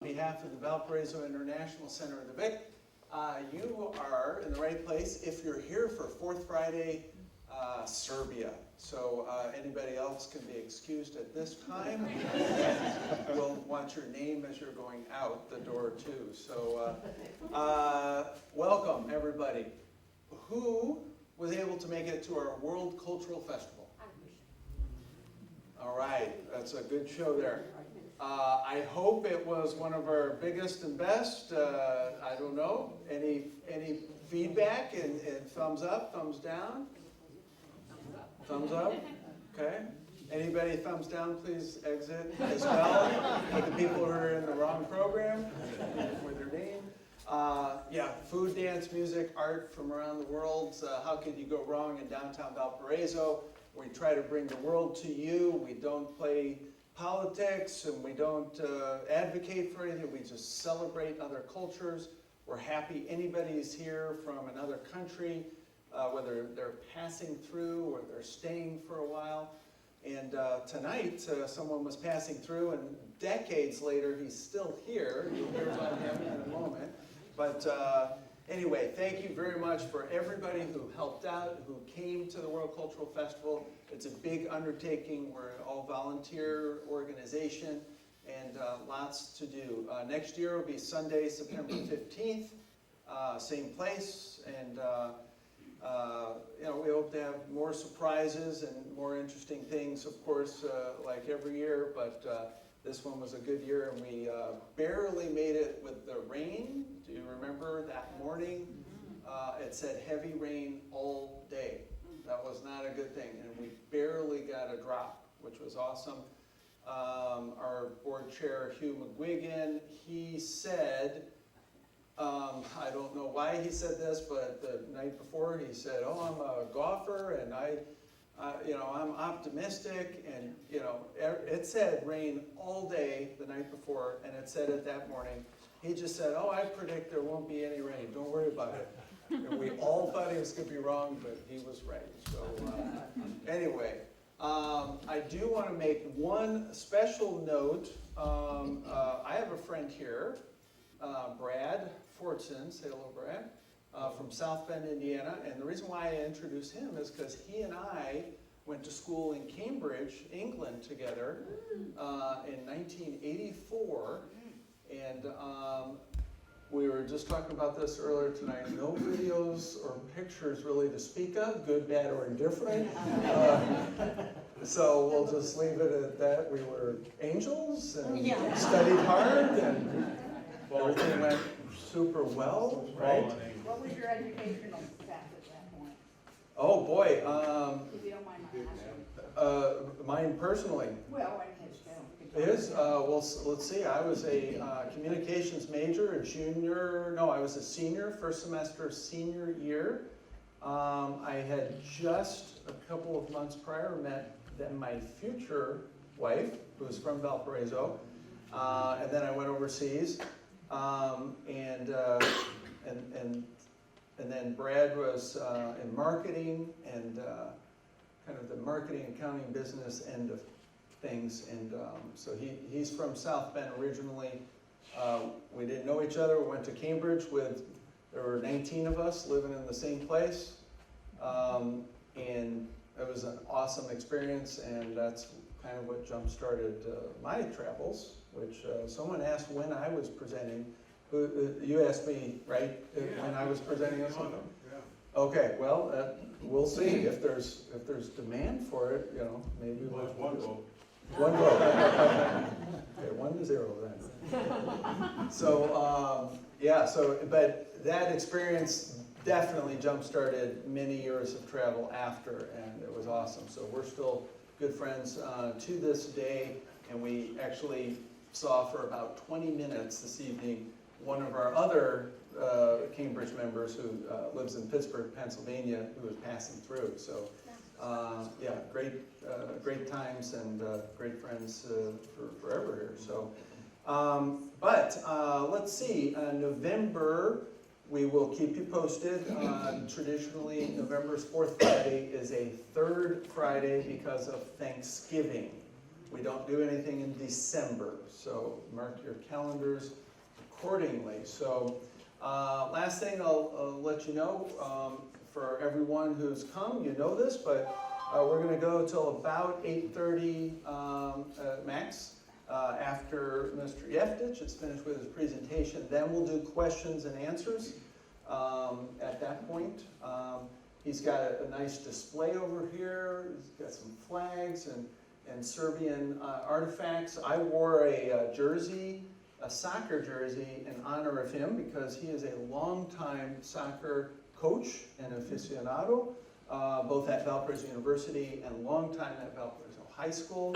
On behalf of the Valparaiso International Center of the Vic, you are in the right place if you're here for Fourth Friday Serbia. So anybody else can be excused at this time. We'll want your name as you're going out the door too. So welcome everybody. Who was able to make it to our World Cultural Festival? All right, that's a good show there. I hope it was one of our biggest and best. I don't know. Any feedback and thumbs up, thumbs down? Thumbs up? Okay. Anybody thumbs down, please exit as well. For the people who are in the wrong program with their name. Yeah, food, dance, music, art from around the world. How could you go wrong in downtown Valparaiso? We try to bring the world to you. We don't play politics and we don't advocate for anything. We just celebrate other cultures. We're happy anybody's here from another country, whether they're passing through or they're staying for a while. And tonight, someone was passing through, and decades later, he's still here. You'll hear about him in a moment. But anyway, thank you very much for everybody who helped out, who came to the World Cultural Festival. It's a big undertaking. We're an all-volunteer organization and lots to do. Next year will be Sunday, September 15th, same place. And you know, we hope to have more surprises and more interesting things, of course, like every year. But this one was a good year, and we barely made it with the rain. Do you remember that morning? It said heavy rain all day. That was not a good thing, and we barely got a drop, which was awesome. Our board chair, Hugh McGuigan, he said, I don't know why he said this, but the night before he said, "Oh, I'm a golfer, and you know, I'm optimistic," and you know, it said rain all day the night before, and it said it that morning. He just said, "Oh, I predict there won't be any rain. Don't worry about it." And we all thought he was going to be wrong, but he was right. So anyway, I do want to make one special note. I have a friend here, Brad Fortson. Say hello, Brad. From South Bend, Indiana. And the reason why I introduce him is because he and I went to school in Cambridge, England together in 1984. And we were just talking about this earlier tonight. No videos or pictures really to speak of, good, bad, or indifferent. So we'll just leave it at that. We were angels and studied hard, and everything went super well, right? What was your educational status at that point? Oh boy, If you don't mind my asking. mine personally. Well, and his too. Is, well, let's see, I was a communications major, I was a senior, first semester senior year. I had just a couple of months prior met my future wife, who was from Valparaiso, and then I went overseas, and then Brad was in marketing and kind of the marketing, accounting, business end of things, and so he's from South Bend originally. We didn't know each other. We went to Cambridge there were 19 of us living in the same place, and it was an awesome experience, and that's kind of what jump-started my travels, which someone asked when I was presenting. You asked me, right, when I was presenting this one? Okay, well, we'll see if there's demand for it, you know, maybe we'll one vote. One vote. Okay, 1-0 then. So, yeah, but that experience definitely jump-started many years of travel after, and it was awesome. So we're still good friends to this day, and we actually saw for about 20 minutes this evening one of our other Cambridge members who lives in Pittsburgh, Pennsylvania, who was passing through. So, yeah, great times and great friends forever here. So, but let's see. November, we will keep you posted. Traditionally, November's fourth Friday is a third Friday because of Thanksgiving. We don't do anything in December, so mark your calendars accordingly. So last thing I'll let you know, for everyone who's come, you know this, but we're going to go till about 8:30 max. After Mr. Jeftich is finished with his presentation, then we'll do questions and answers at that point. He's got a nice display over here. He's got some flags and Serbian artifacts. I wore a jersey, a soccer jersey, in honor of him because he is a longtime soccer coach and aficionado, both at Valparaiso University and long time at Valparaiso High School.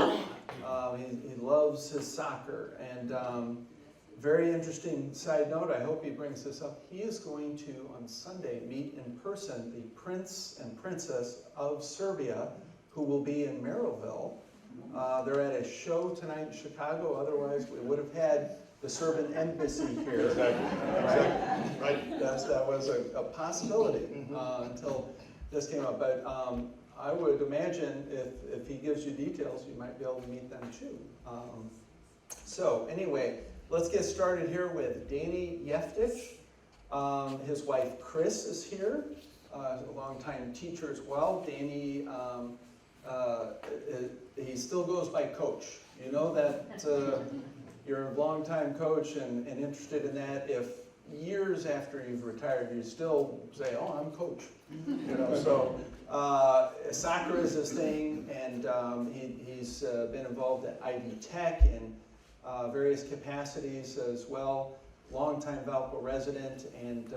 He loves his soccer. And very interesting side note, I hope he brings this up. He is going to, on Sunday, meet in person the Prince and Princess of Serbia, who will be in Merrillville. They're at a show tonight in Chicago, otherwise we would have had the Serbian embassy here. Exactly. Right. That was a possibility until this came up. But I would imagine if he gives you details, you might be able to meet them too. So anyway, let's get started here with Danny Jeftich. His wife Chris is here, a longtime teacher as well. Danny, he still goes by coach. You know that you're a longtime coach and interested in that. If years after you've retired, you still say, "Oh, I'm coach." You know, so soccer is his thing, and he's been involved at Ivy Tech in various capacities as well. Longtime Valpo resident, and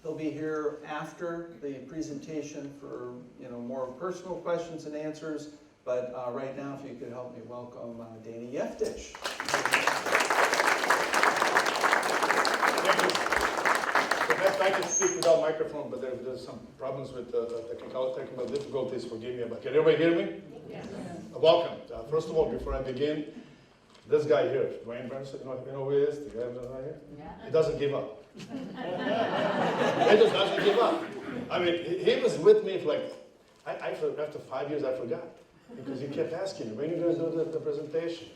he'll be here after the presentation for more personal questions and answers. But right now, if you could help me welcome Danny Jeftich. Thank you. I can speak without microphone, but there's some problems with technical difficulties. Forgive me. But can everybody hear me? Yes. Welcome. First of all, before I begin, this guy here, Dwayne Bernstein, you know who he is? The guy right here? Yeah. He doesn't give up. He just doesn't give up. I mean, he was with me for after 5 years, I forgot. Because he kept asking me, when are you going to do the presentation?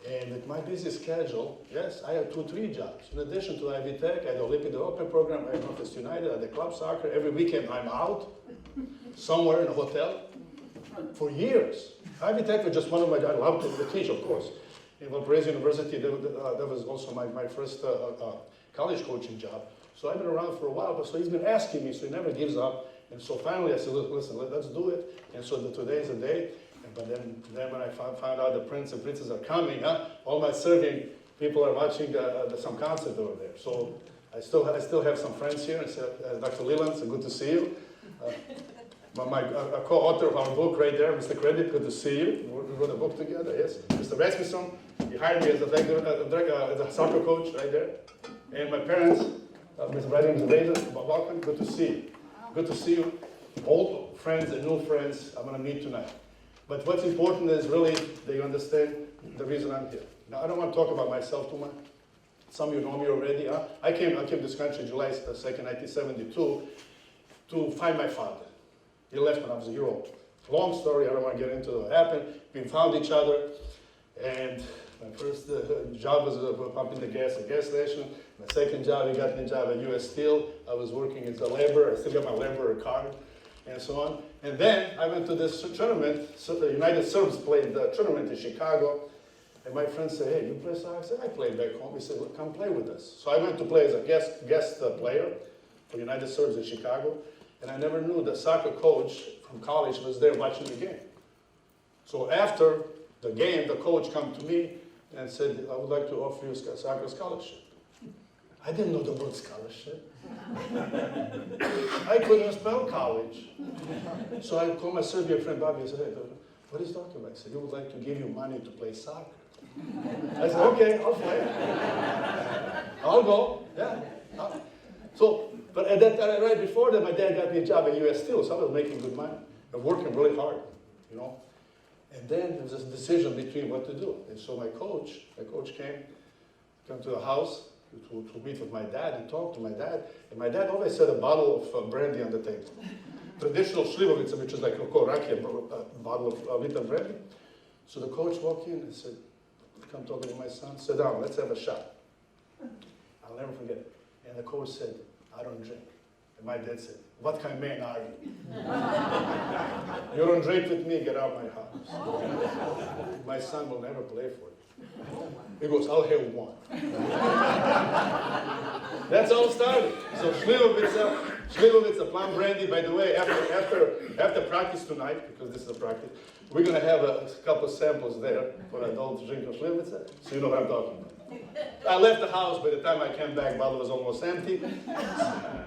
And with my busy schedule, yes, I had 2-3 jobs. In addition to Ivy Tech, I had the Olympic development program, I had Northwest United, I had the club soccer. Every weekend I'm out, somewhere in a hotel, for years. Ivy Tech was just one of my, I loved to teach, of course. In Valparaiso University, that was also my first college coaching job. So I've been around for a while, but so he's been asking me, so he never gives up. And so finally I said, listen, let's do it. And so today's the day. But then when I found out the prince and princess are coming, all my Serbian people are watching some concert over there. So I still have some friends here. Dr. Leland, so good to see you. My co-author of our book right there, Mr. Credit, good to see you. We wrote a book together, yes. Mr. Rasmussen, he hired me as a soccer coach right there. And my parents, Ms. Brady and Ms. Razor, welcome, good to see you. Good to see you. Old friends and new friends I'm going to meet tonight. But what's important is really that you understand the reason I'm here. Now, I don't want to talk about myself too much. Some of you know me already. I came to this country July 2nd, 1972 to find my father. He left when I was a year old. Long story, I don't want to get into what happened. We found each other, and my first job was pumping the gas at a gas station. My second job, he got me a job at U.S. Steel. I was working as a laborer. I still got my laborer card, and so on. And then I went to this tournament. So the United Serbs played the tournament in Chicago. And my friend said, "Hey, you play soccer?" I said, "I play back home." He said, "Well, come play with us." So I went to play as a guest player for United Serbs in Chicago. And I never knew the soccer coach from college was there watching the game. So after the game, the coach came to me and said, "I would like to offer you a soccer scholarship." I didn't know the word scholarship. I couldn't spell college. So I called my Serbian friend Bobby and said, "Hey, what is he talking about?" He said, "He would like to give you money to play soccer." I said, "Okay, I'll play. I'll go." Yeah. But at that time, right before that, my dad got me a job at U.S. Steel, so I was making good money and working really hard, you know. And then there was this decision between what to do. And so my coach came to the house to meet with my dad and talk to my dad. And my dad always had a bottle of brandy on the table. Traditional Slivovica, which is like a rakia, a bottle of liter brandy. So the coach walked in and said, come talk to my son, sit down, let's have a shot. I'll never forget it. And the coach said, I don't drink. And my dad said, what kind of man are you? You don't drink with me, get out of my house. My son will never play for you. He goes, I'll have one. That's how it started. So Slivovitsa plum brandy, by the way, after practice tonight, because this is a practice, we're going to have a couple of samples there for adults drinking Slivovitsa, so you know what I'm talking about. I left the house, by the time I came back, bottle was almost empty.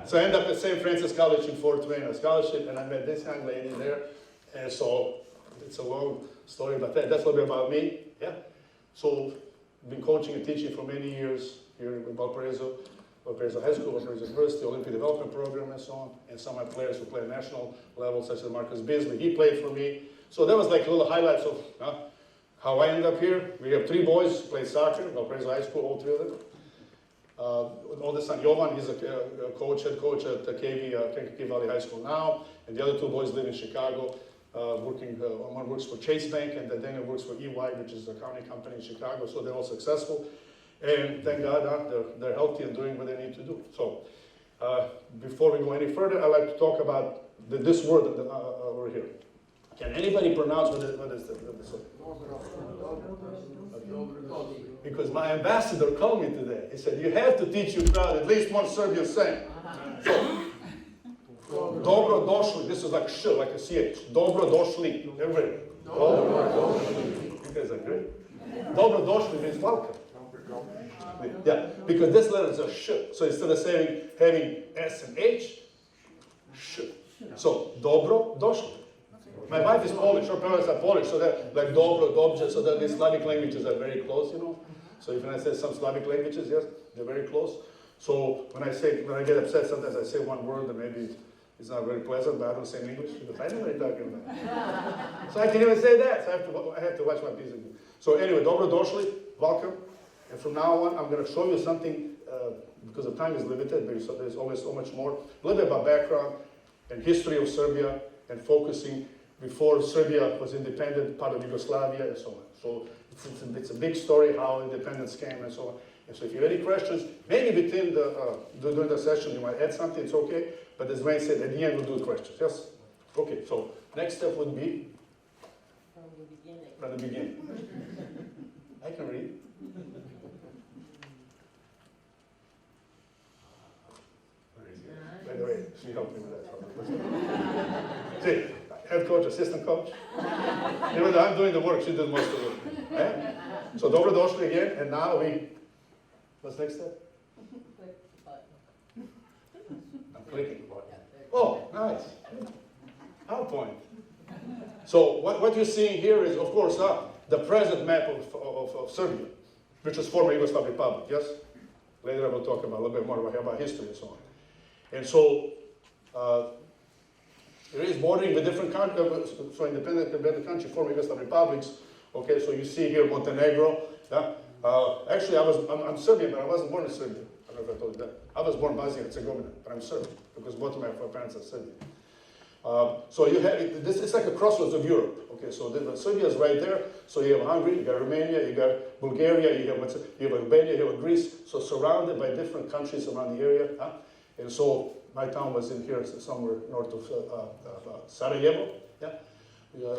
So I ended up at St. Francis College in Fort Wayne, a scholarship, and I met this young lady there. And so it's a long story about that. That's a little bit about me. Yeah. So I've been coaching and teaching for many years here in Valparaiso High School, Valparaiso University, Olympic Development Program, and so on. And some of my players who play at national level, such as Marcus Beasley, he played for me. So that was like little highlights of how I ended up here. We have 3 boys who play soccer, Valparaiso High School, all 3 of them. Oldest son, Jovan, he's a head coach at Kankakee Valley High School now. And the other 2 boys live in Chicago, one works for Chase Bank, and then Daniel works for EY, which is a accounting company in Chicago. So they're all successful. And thank God they're healthy and doing what they need to do. So before we go any further, I'd like to talk about this word over here. Can anybody pronounce what is the Because my ambassador called me today. He said, you have to teach your crowd at least one Serbian saying. So, dobro došli, this is like sh, like a ch. Dobro došli. Everybody. Dobro došli. You guys are great. Dobro došli means welcome. Yeah, because this letter is a sh. So instead of having S and H, sh. So, dobro došli. My wife is Polish, her parents are Polish, so they're like dobro, dobje, so that the Slavic languages are very close, you know. So if I say some Slavic languages, yes, they're very close. So when I get upset, sometimes I say one word that maybe it's not very pleasant, but I don't say in English, because I know what you're talking about. So I can even say that, so I have to watch my piece. So anyway, dobro došli, welcome. And from now on, I'm going to show you something, because the time is limited, there's always so much more. A little bit about background and history of Serbia, and focusing before Serbia was independent, part of Yugoslavia, and so on. So it's a big story how independence came and so on. And so if you have any questions, maybe during the session you might add something, it's okay. But as Wayne said, at the end we'll do questions. Yes? Okay, so next step would be? From the beginning. From the beginning. I can read. By the way, she helped me with that. See, head coach, assistant coach. Even though I'm doing the work, she did most of it. Eh? So dobro došli again, and now what's next step? Click the button. I'm clicking the button. Oh, nice. PowerPoint. So what you're seeing here is, of course, the present map of Serbia, which was former Yugoslav Republic, yes? Later I will talk about a little bit more about history and so on. And so, it is bordering with different countries, so independent country, former Yugoslav republics. Okay, so you see here Montenegro. Yeah? Actually, I'm Serbian, but I wasn't born in Serbia. I don't know if I told you that. I was born in Bosnia and Herzegovina, but I'm Serbian because both of my parents are Serbian. So you have this. It's like a crossroads of Europe. Okay, so Serbia is right there. So you have Hungary, you got Romania, you got Bulgaria, you have Albania, you have Greece. So surrounded by different countries around the area. Huh? And so my town was in here, somewhere north of Sarajevo. Yeah.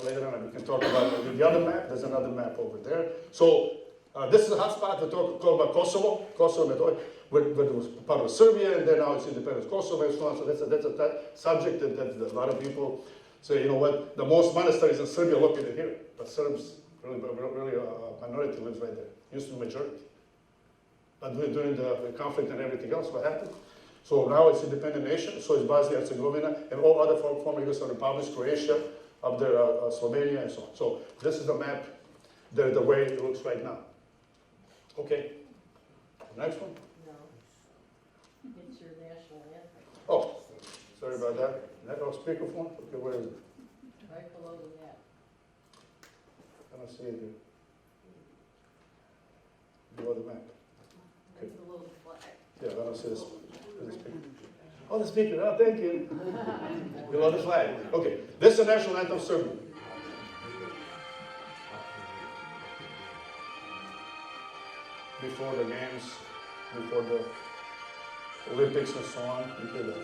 Later on, we can talk about the other map. There's another map over there. So this is a hotspot to talk about Kosovo. Kosovo, where it was part of Serbia, and then now it's independent Kosovo and so on. So that's a subject that a lot of people say, you know what, the most monasteries in Serbia located here, but Serbs really a minority lives right there. Used to be majority. But during the conflict and everything else, what happened? So now it's independent nation, so it's Bosnia and Herzegovina, and all other former Yugoslav republics, Croatia, up there, Slovenia, and so on. So this is the map, the way it looks right now. Okay, next one. No. It's your national anthem. Oh, sorry about that. Speakerphone? Okay, where is it? Right below the map. I don't see it here. Below the map. Right below the flag. Yeah, I don't see this. Oh, the speaker. Oh, thank you. Below the flag. Okay, this is the national anthem of Serbia. before the games, before the Olympics and so on. You hear that.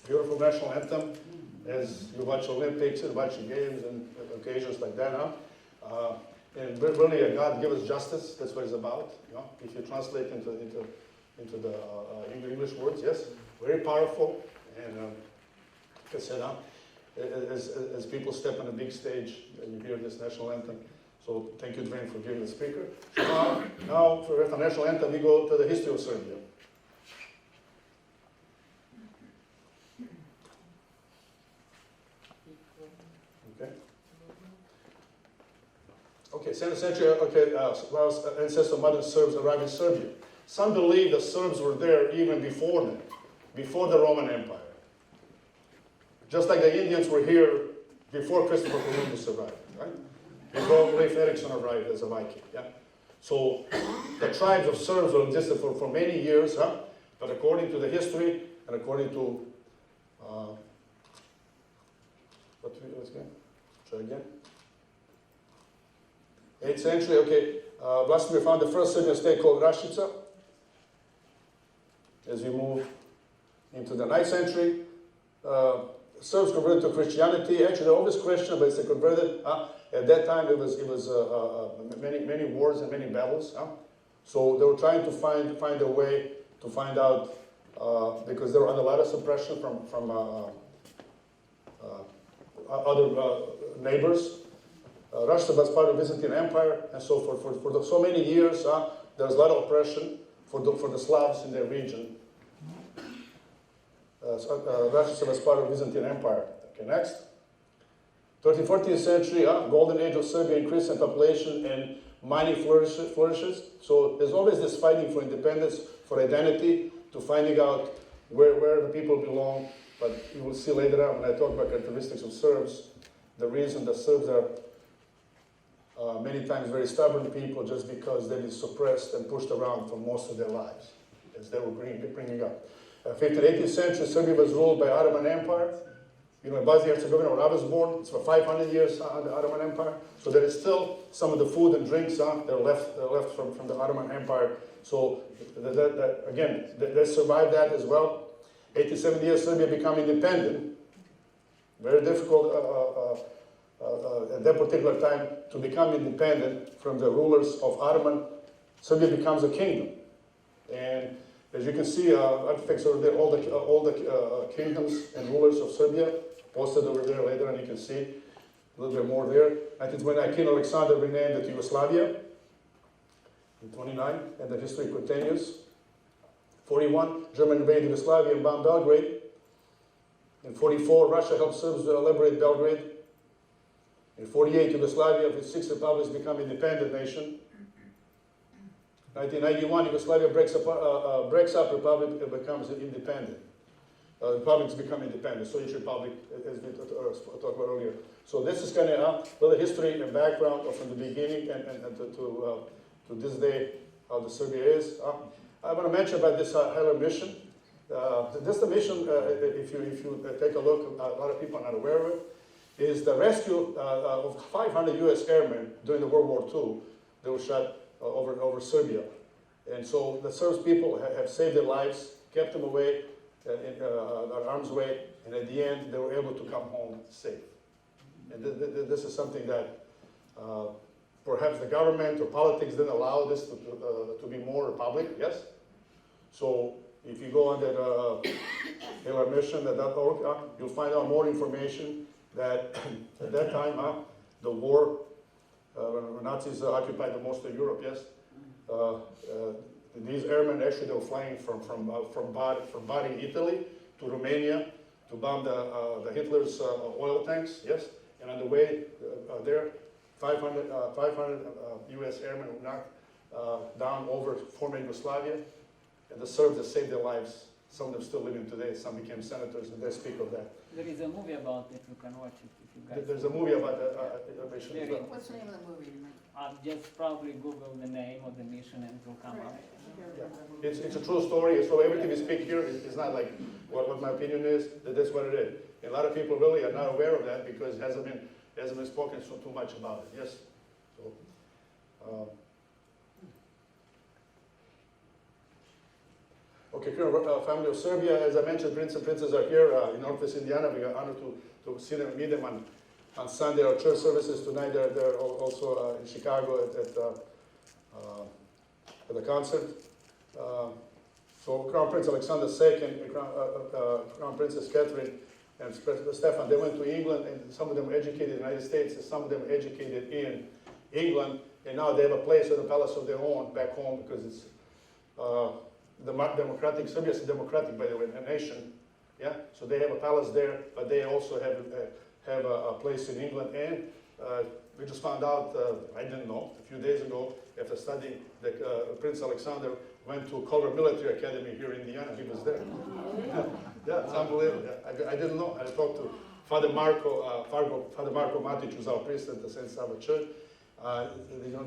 Beautiful national anthem as you watch Olympics and watch the games and occasions like that, huh? And really, God give us justice. That's what it's about. You know, if you translate into the English words, yes, very powerful. And like I said, as people step on a big stage and you hear this national anthem. So thank you, Dwayne, for giving the speaker. Now for the national anthem, we go to the history of Serbia. Okay, 7th century, while ancestral modern Serbs arrived in Serbia. Some believe the Serbs were there even before them, before the Roman Empire. Just like the Indians were here before Christopher Columbus arrived, right? Before Leif Erikson arrived as a Viking, yeah? So the tribes of Serbs have existed for many years, huh? But according to the history and according to, let's go, try again. 8th century, okay, Vladimir found the first Serbian state called Rashica. As we move into the 9th century, Serbs converted to Christianity. Actually, they're always Christian, but they converted. At that time, it was many wars and many battles. So they were trying to find a way to find out, because they were under a lot of suppression from other neighbors. Russia was part of the Byzantine Empire, and so for so many years, there was a lot of oppression for the Slavs in their region. Russia was part of the Byzantine Empire. Okay, next. 13th, 14th century, golden age of Serbia, increase in population and mining flourishes. So there's always this fighting for independence, for identity, to finding out where the people belong. But you will see later on when I talk about characteristics of Serbs, the reason that Serbs are many times very stubborn people just because they've been suppressed and pushed around for most of their lives, as they were bringing up. 15th, 18th century, Serbia was ruled by Ottoman Empire. You know, in Bosnia-Herzegovina, where I was born, it's for 500 years under the Ottoman Empire. So there is still some of the food and drinks that are left from the Ottoman Empire. So again, they survived that as well. 87 years, Serbia became independent. Very difficult at that particular time to become independent from the rulers of Ottoman. Serbia becomes a kingdom. And as you can see, artifacts over there, all the kingdoms and rulers of Serbia posted over there later, and you can see a little bit more there. 1929, King Alexander renamed it Yugoslavia. In 29, and the history continues. 41, German invaded Yugoslavia and bombed Belgrade. In 44, Russia helped Serbs liberate Belgrade. In 48, Yugoslavia, with 6 republics, become an independent nation. 1991, Yugoslavia breaks up, republic becomes independent. Republics become independent, so each republic, as we talked about earlier. So this is kind of a little history and background from the beginning and to this day, how the Serbia is. I want to mention about this Heller mission. This mission, if you take a look, a lot of people are not aware of it, is the rescue of 500 U.S. airmen during the World War II. They were shot over Serbia. And so the Serb people have saved their lives, kept them away, in arm's way, and at the end they were able to come home safe. And this is something that perhaps the government or politics didn't allow this to be more public, yes? So if you go on that mission.org, you'll find out more information that at that time, the war, when Nazis occupied the most of Europe, yes? These airmen actually they were flying from Bari, Italy to Romania to bomb the Hitler's oil tanks, yes? And on the way there, 500 US airmen were knocked down over former Yugoslavia, and the Serbs that saved their lives. Some of them still living today, some became senators, and they speak of that. There is a movie about it, you can watch it if you guys. There's a movie about the mission as well. What's the name of the movie? Just probably Google the name of the mission and it will come up. It's a true story, so everything we speak here is not like what my opinion is, that's what it is. And a lot of people really are not aware of that because it hasn't been spoken so too much about it, yes? So, okay, family of Serbia, as I mentioned, Prince and Princess are here in Northwest Indiana. We are honored to see them and meet them on Sunday. Our church services tonight, they're also in Chicago at the concert. So Crown Prince Alexander II and Crown Princess Catherine and Stefan, they went to England, and some of them were educated in the United States, and some of them were educated in England, and now they have a place or a palace of their own back home because it's democratic. Serbia is democratic, by the way, a nation. Yeah, so they have a palace there, but they also have a place in England. And we just found out, I didn't know, a few days ago, after studying, that Prince Alexander went to Culver Military Academy here in Indiana. He was there. Yeah, it's unbelievable. Yeah, I didn't know. I talked to Father Marko Matic, who's our priest at the St. Sava Church. You know,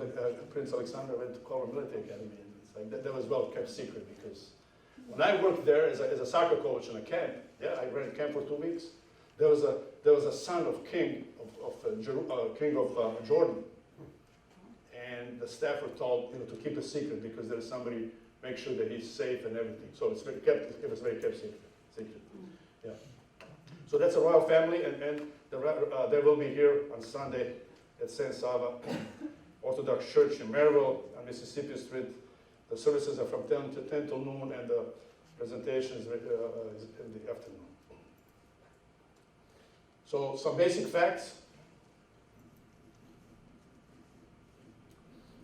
Prince Alexander went to Culver Military Academy. And it's like that was well kept secret because when I worked there as a soccer coach in a camp, yeah, I ran a camp for 2 weeks. There was a son of King of Jordan, and the staff were told to keep a secret because there's somebody make sure that he's safe and everything. So it was very kept secret. Yeah. So that's a royal family, and they will be here on Sunday at St. Sava Orthodox Church in Maryville on Mississippi Street. The services are from 10 till noon, and the presentation is in the afternoon. So some basic facts.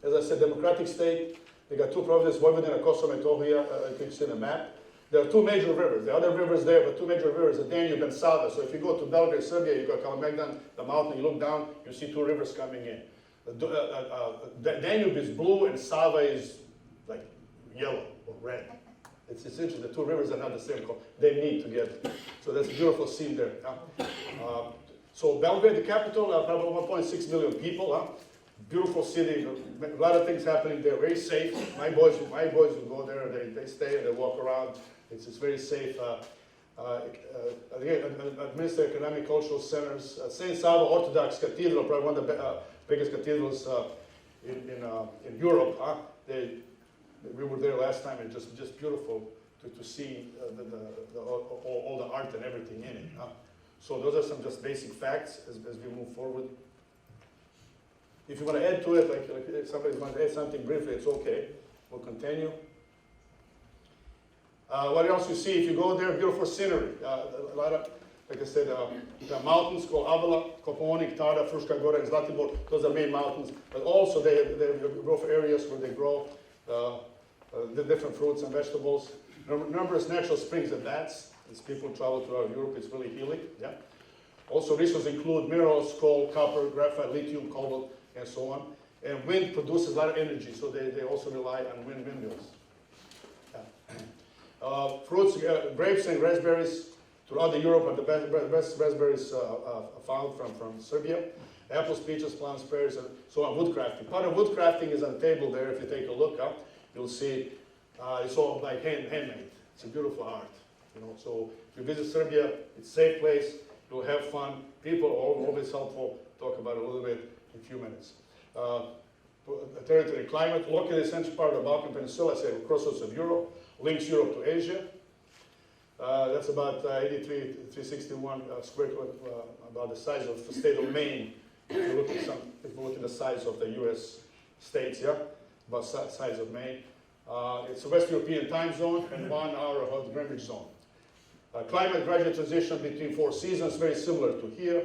As I said, democratic state. They got 2 provinces, Vojvodina, Kosovo, and Metohija. You can see the map. There are 2 major rivers. There are other rivers there, but 2 major rivers, the Danube and Sava. So if you go to Belgrade, Serbia, you go to Kalemegdan, the mountain, you look down, you see 2 rivers coming in. The Danube is blue and Sava is like yellow or red. It's interesting, the 2 rivers are not the same color. They meet together. So that's a beautiful scene there. So Belgrade, the capital, probably 1.6 million people. Beautiful city, a lot of things happening there, very safe. My boys will go there, they stay and they walk around. It's very safe. Administrative, economic, cultural centers. St. Sava Orthodox Cathedral, probably one of the biggest cathedrals in Europe. We were there last time, and just beautiful to see all the art and everything in it. So those are some just basic facts as we move forward. If you want to add to it, like if somebody wants to add something briefly, it's okay. We'll continue. What else you see if you go there? Beautiful scenery. A lot of, like I said, the mountains called Avala, Kopaonik, Tara, Fruška Gora, and Zlatibor. Those are main mountains. But also they have growth areas where they grow the different fruits and vegetables. Numerous natural springs and baths. As people travel throughout Europe, it's really healing. Yeah. Also resources include minerals, coal, copper, graphite, lithium, cobalt, and so on. And wind produces a lot of energy, so they also rely on windmills. Yeah. Fruits, grapes and raspberries throughout Europe are the best raspberries found from Serbia. Apples, peaches, plums, pears, and so on. Woodcrafting. Part of woodcrafting is on the table there. If you take a look up, you'll see it's all like handmade. It's a beautiful art. So if you visit Serbia, it's a safe place. You'll have fun. People are always helpful. Talk about it a little bit in a few minutes. territory climate, located in the central part of the Balkan Peninsula, say crossroads of Europe, links Europe to Asia. That's about 361 square kilometers, about the size of the state of Maine. If you look at the size of the U.S. states, yeah, about size of Maine. It's a West European time zone and 1 hour of the Greenwich zone. Climate gradual transition between 4 seasons, very similar to here.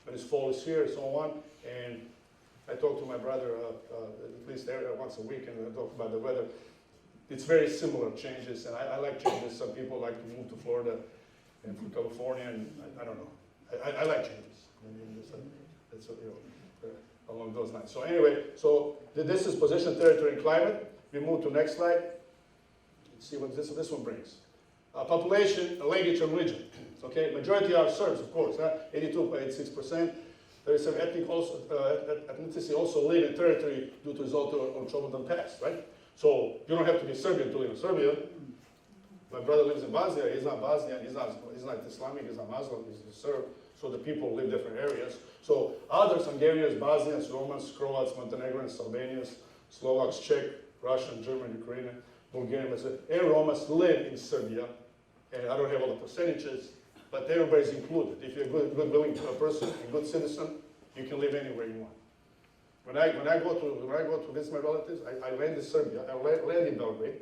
When it's fall is here, and so on. And I talk to my brother at least once a week, and I talk about the weather. It's very similar changes, and I like changes. Some people like to move to Florida and from California, and I don't know. I like changes. I mean, it's along those lines. So anyway, so this is position, territory, and climate. We move to next slide. Let's see what this one brings. Population, language, and religion. Okay, majority are Serbs, of course, 82.86%. There is some ethnicity also live in territory due to result of troubled past, right? So you don't have to be Serbian to live in Serbia. My brother lives in Bosnia. He's not Bosnian. He's not Islamic. He's not Muslim. He's a Serb. So the people live different areas. So others, Hungarians, Bosnians, Romans, Croats, Montenegrins, Albanians, Slovaks, Czech, Russian, German, Ukrainian, Bulgarian, and Romans live in Serbia. And I don't have all the percentages, but everybody's included. If you're a good willing person, a good citizen, you can live anywhere you want. When I go to visit my relatives, I land in Serbia. I land in Belgrade,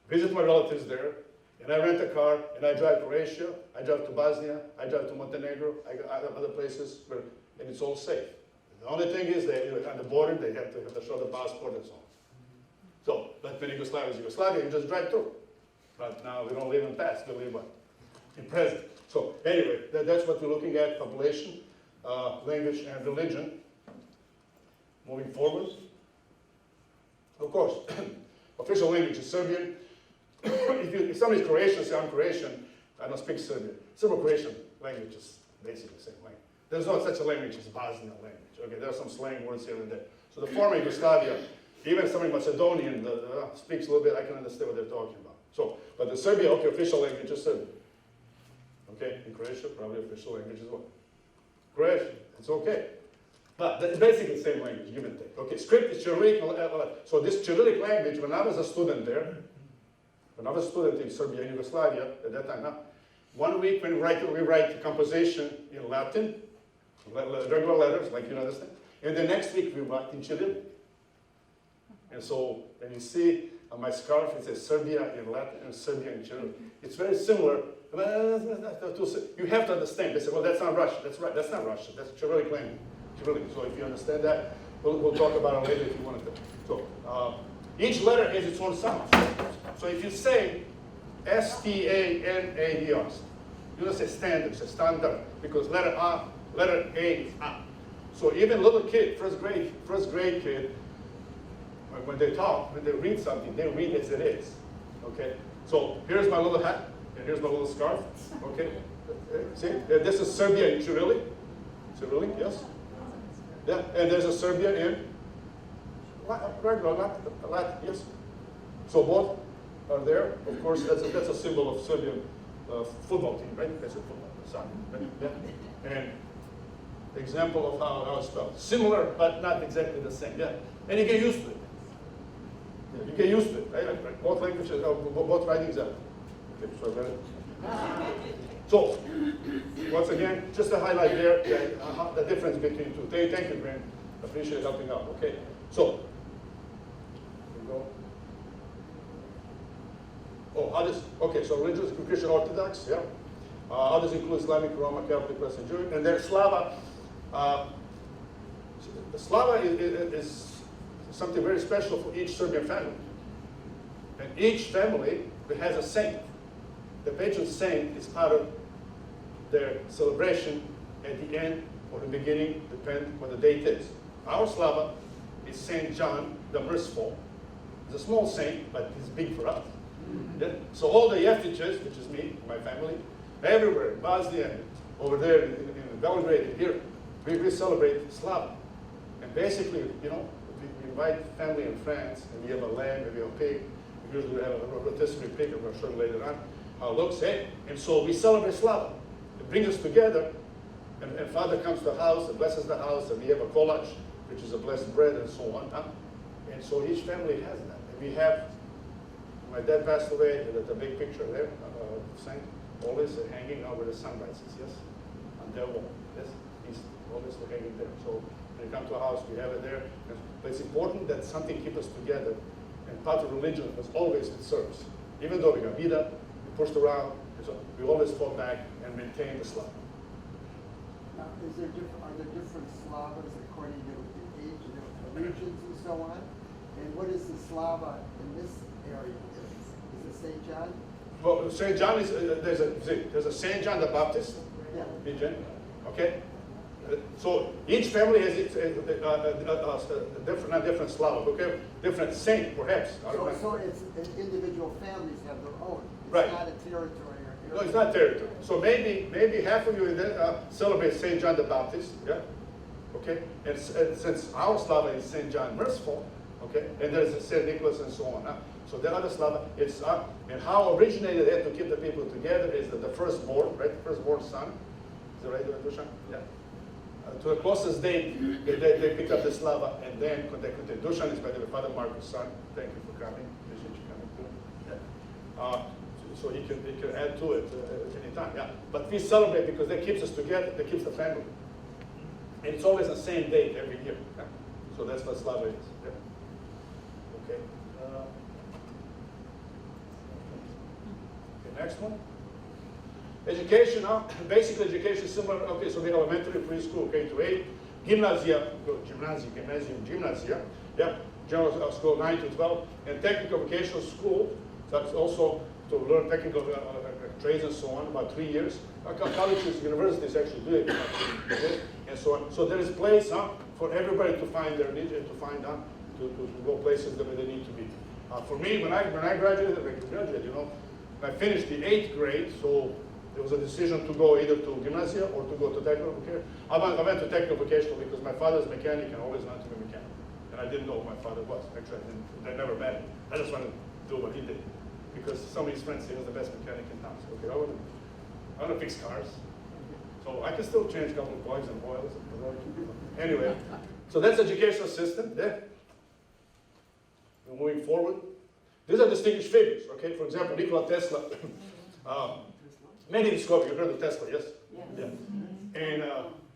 visit my relatives there, and I rent a car and I drive to Croatia. I drive to Bosnia. I drive to Montenegro. I go other places, and it's all safe. The only thing is that on the border they have to show the passport and so on. So, but when Yugoslavia is Yugoslavia, you just drive through. But now we don't live in past, we live in present. So anyway, that's what we're looking at: population, language, and religion. Moving forward, of course, official language is Serbian. If somebody's Croatian, say I'm Croatian, I don't speak Serbian. Serbo-Croatian language is basically the same language. There's no such a language as Bosnian language. Okay, there are some slang words here and there. So the former Yugoslavia, even somebody Macedonian speaks a little bit, I can understand what they're talking about. So, but the Serbia, okay, official language is Serbian. Okay, in Croatia, probably official language is what? Croatian, it's okay. But it's basically the same language, give and take. Okay, script is Cyrillic. So this Cyrillic language, when I was a student there, when I was a student in Serbia and Yugoslavia at that time, 1 week when we write composition in Latin, regular letters, like you understand, and the next week we write in Cyrillic. And so when you see on my scarf, it says Serbia in Latin and Serbia in Cyrillic. It's very similar. You have to understand. They say, well, that's not Russian. That's right. That's not Russian. That's Cyrillic language. Cyrillic. So if you understand that, we'll talk about it later if you want to. So each letter has its own sound. So if you say S-T-A-N-A-D-R, you don't say standard, say standard, because letter A is A. So even little kid, first grade kid, when they talk, when they read something, they read as it is. Okay? So here's my little hat, and here's my little scarf. Okay? See? This is Serbia in Cyrillic. Cyrillic, yes? Yeah, and there's a Serbia in regular Latin, yes? So both are there. Of course, that's a symbol of Serbian football team, right? That's a football, soccer, right? Yeah. And example of how it's spelled. Similar, but not exactly the same, yeah? And you get used to it. Yeah, you get used to it, right? Both languages, both writings are. Okay, so I got it. So, once again, just to highlight there the difference between two. Thank you, Graham. Appreciate helping out. Okay, so here we go. Oh, others. Okay, so religious Christian Orthodox, yeah. Others include Islamic, Roman, Catholic, Western Jewish, and then Slava. Slava is something very special for each Serbian family, and each family has a saint. The patron saint is part of their celebration at the end or the beginning, depending what the date is. Our Slava is Saint John the Merciful. He's a small saint, but he's big for us. Yeah? So all the Jeftiches, which is me, my family, everywhere, in Bosnia, over there in Belgrade, here, we celebrate Slava. And basically, you know, we invite family and friends, and we have a lamb, and we have a pig. We usually have a rotisserie pig, I'm going to show you later on how it looks, eh? And so we celebrate Slava. It brings us together, and Father comes to the house and blesses the house, and we have a collage. which is a blessed bread and so on. And so each family has that. And we have, my dad passed away, the big picture there, saint, always hanging over the sun rises, yes? On their wall, yes? He's always hanging there. So when you come to a house, we have it there. But it's important that something keeps us together. And part of religion was always it serves. Even though we got beat up, we pushed around, so we always fought back and maintained the Slav. Now, are there different Slavas according to age and regions and so on? And what is the Slava in this area? Is it St. John? Well, St. John is, there's a St. John the Baptist, Yeah. okay? So each family has its different Slav, okay? Different saint, perhaps. So it's individual families have their own. It's Right. not a territory or No, it's not territory. So maybe half of you celebrate St. John the Baptist, yeah? Okay? And since our Slava is St. John Merciful, okay? And there's St. Nicholas and so on. So the other Slava, it's, and how originated it to keep the people together is that the firstborn, right? Firstborn son. Is that right, Dushan? Yeah. To the closest date, they pick up the Slava, and then continue. Dushan is by the way, Father Marcus' son. Thank you for coming. Appreciate you coming too. Yeah. So he can add to it anytime. Yeah. But we celebrate because that keeps us together. That keeps the family. And it's always the same date every year. Yeah? So that's what Slava is. Yeah. Okay. Next one. Education, basic education similar, okay, so the elementary, preschool, K to 8, gymnasia, gymnasia, yeah, general school 9 to 12, and technical vocational school, that's also to learn technical trades and so on, about 3 years. Colleges, universities actually do it, and so on. So there is place for everybody to find their niche and to find to go places that they need to be. For me, when I graduated, you know, I finished the 8th grade, so there was a decision to go either to gymnasia or to go to technical vocational. I went to technical vocational because my father's mechanic and I always wanted to be a mechanic. And I didn't know who my father was. Actually, I never met him. I just wanted to do what he did. Because some of his friends say he was the best mechanic in town. So, okay, I want to fix cars. So I can still change a couple of coils and oils. Anyway, so that's educational system there. Moving forward. These are distinguished figures, okay? For example, Nikola Tesla. Many discovered, you heard of Tesla, yes? Yeah.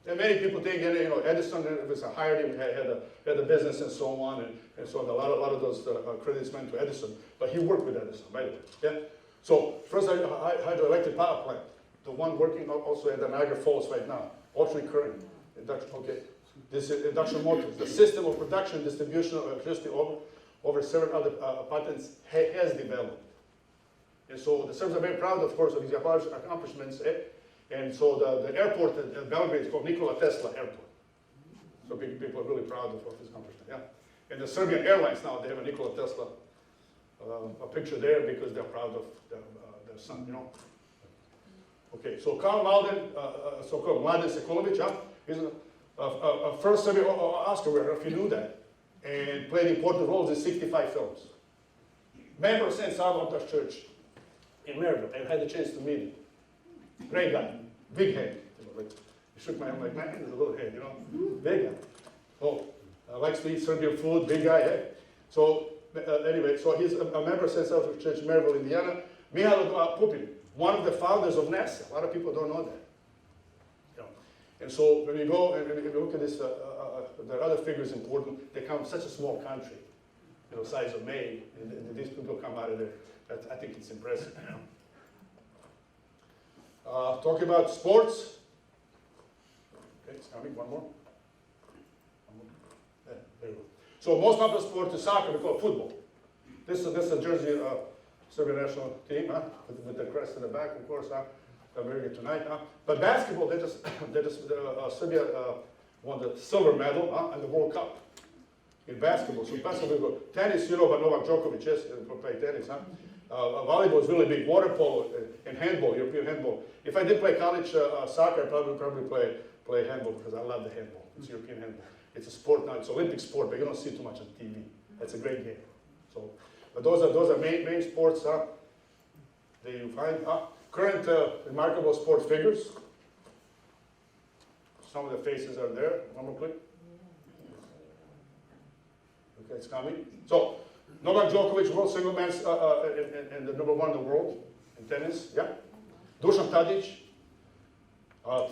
And many people think, you know, Edison was hired him, had a business and so on, and so on. A lot of those credits went to Edison, but he worked with Edison, by the way. Yeah. So first hydroelectric power plant, the one working also at the Niagara Falls right now, alternate current induction. Okay, this is induction motors. The system of production and distribution of electricity over several other patents has developed. And so the Serbs are very proud, of course, of these accomplishments. And so the airport at Belgrade is called Nikola Tesla Airport. So people are really proud of this accomplishment. Yeah. And the Serbian Airlines now, they have a Nikola Tesla a picture there because they're proud of their son, you know. Okay, so Karl Malden, so-called Mladen Sekulovic, is a first Serbian Oscar winner, if you knew that, and played important roles in 65 films. Member of St. Salvator's Church in Maryville. I had the chance to meet him. Great guy, big head. Like, he shook my hand like, man, there's a little head, you know, big guy. Oh, likes to eat Serbian food, big guy, eh? So anyway, so he's a member of St. Salvator's Church in Maryville, Indiana. Mihailo Pupin, one of the founders of NASA. A lot of people don't know that. You know? And so when you go and if you look at this, there are other figures important. They come from such a small country, you know, size of Maine, and these people come out of there. I think it's impressive. You know? Talking about sports. Okay, it's coming. One more. There we go. So most popular sport is soccer. We call it football. This is a jersey Serbian national team, with the crest in the back, of course. They're wearing it tonight. But basketball, Serbia won the silver medal in the World Cup in basketball. So basketball, we go. Tennis, you know about Novak Djokovic, yes, play tennis. Volleyball is really big. Water polo and handball, European handball. If I did play college soccer, I'd probably play handball because I love the handball. It's European handball. It's a sport now. It's Olympic sport, but you don't see too much on TV. That's a great game. So, but those are main sports. That you find current remarkable sports figures. Some of the faces are there. One more click. Okay, it's coming. So, Novak Djokovic, world single man, and the #1 in the world in tennis. Yeah. Dusan Tadic,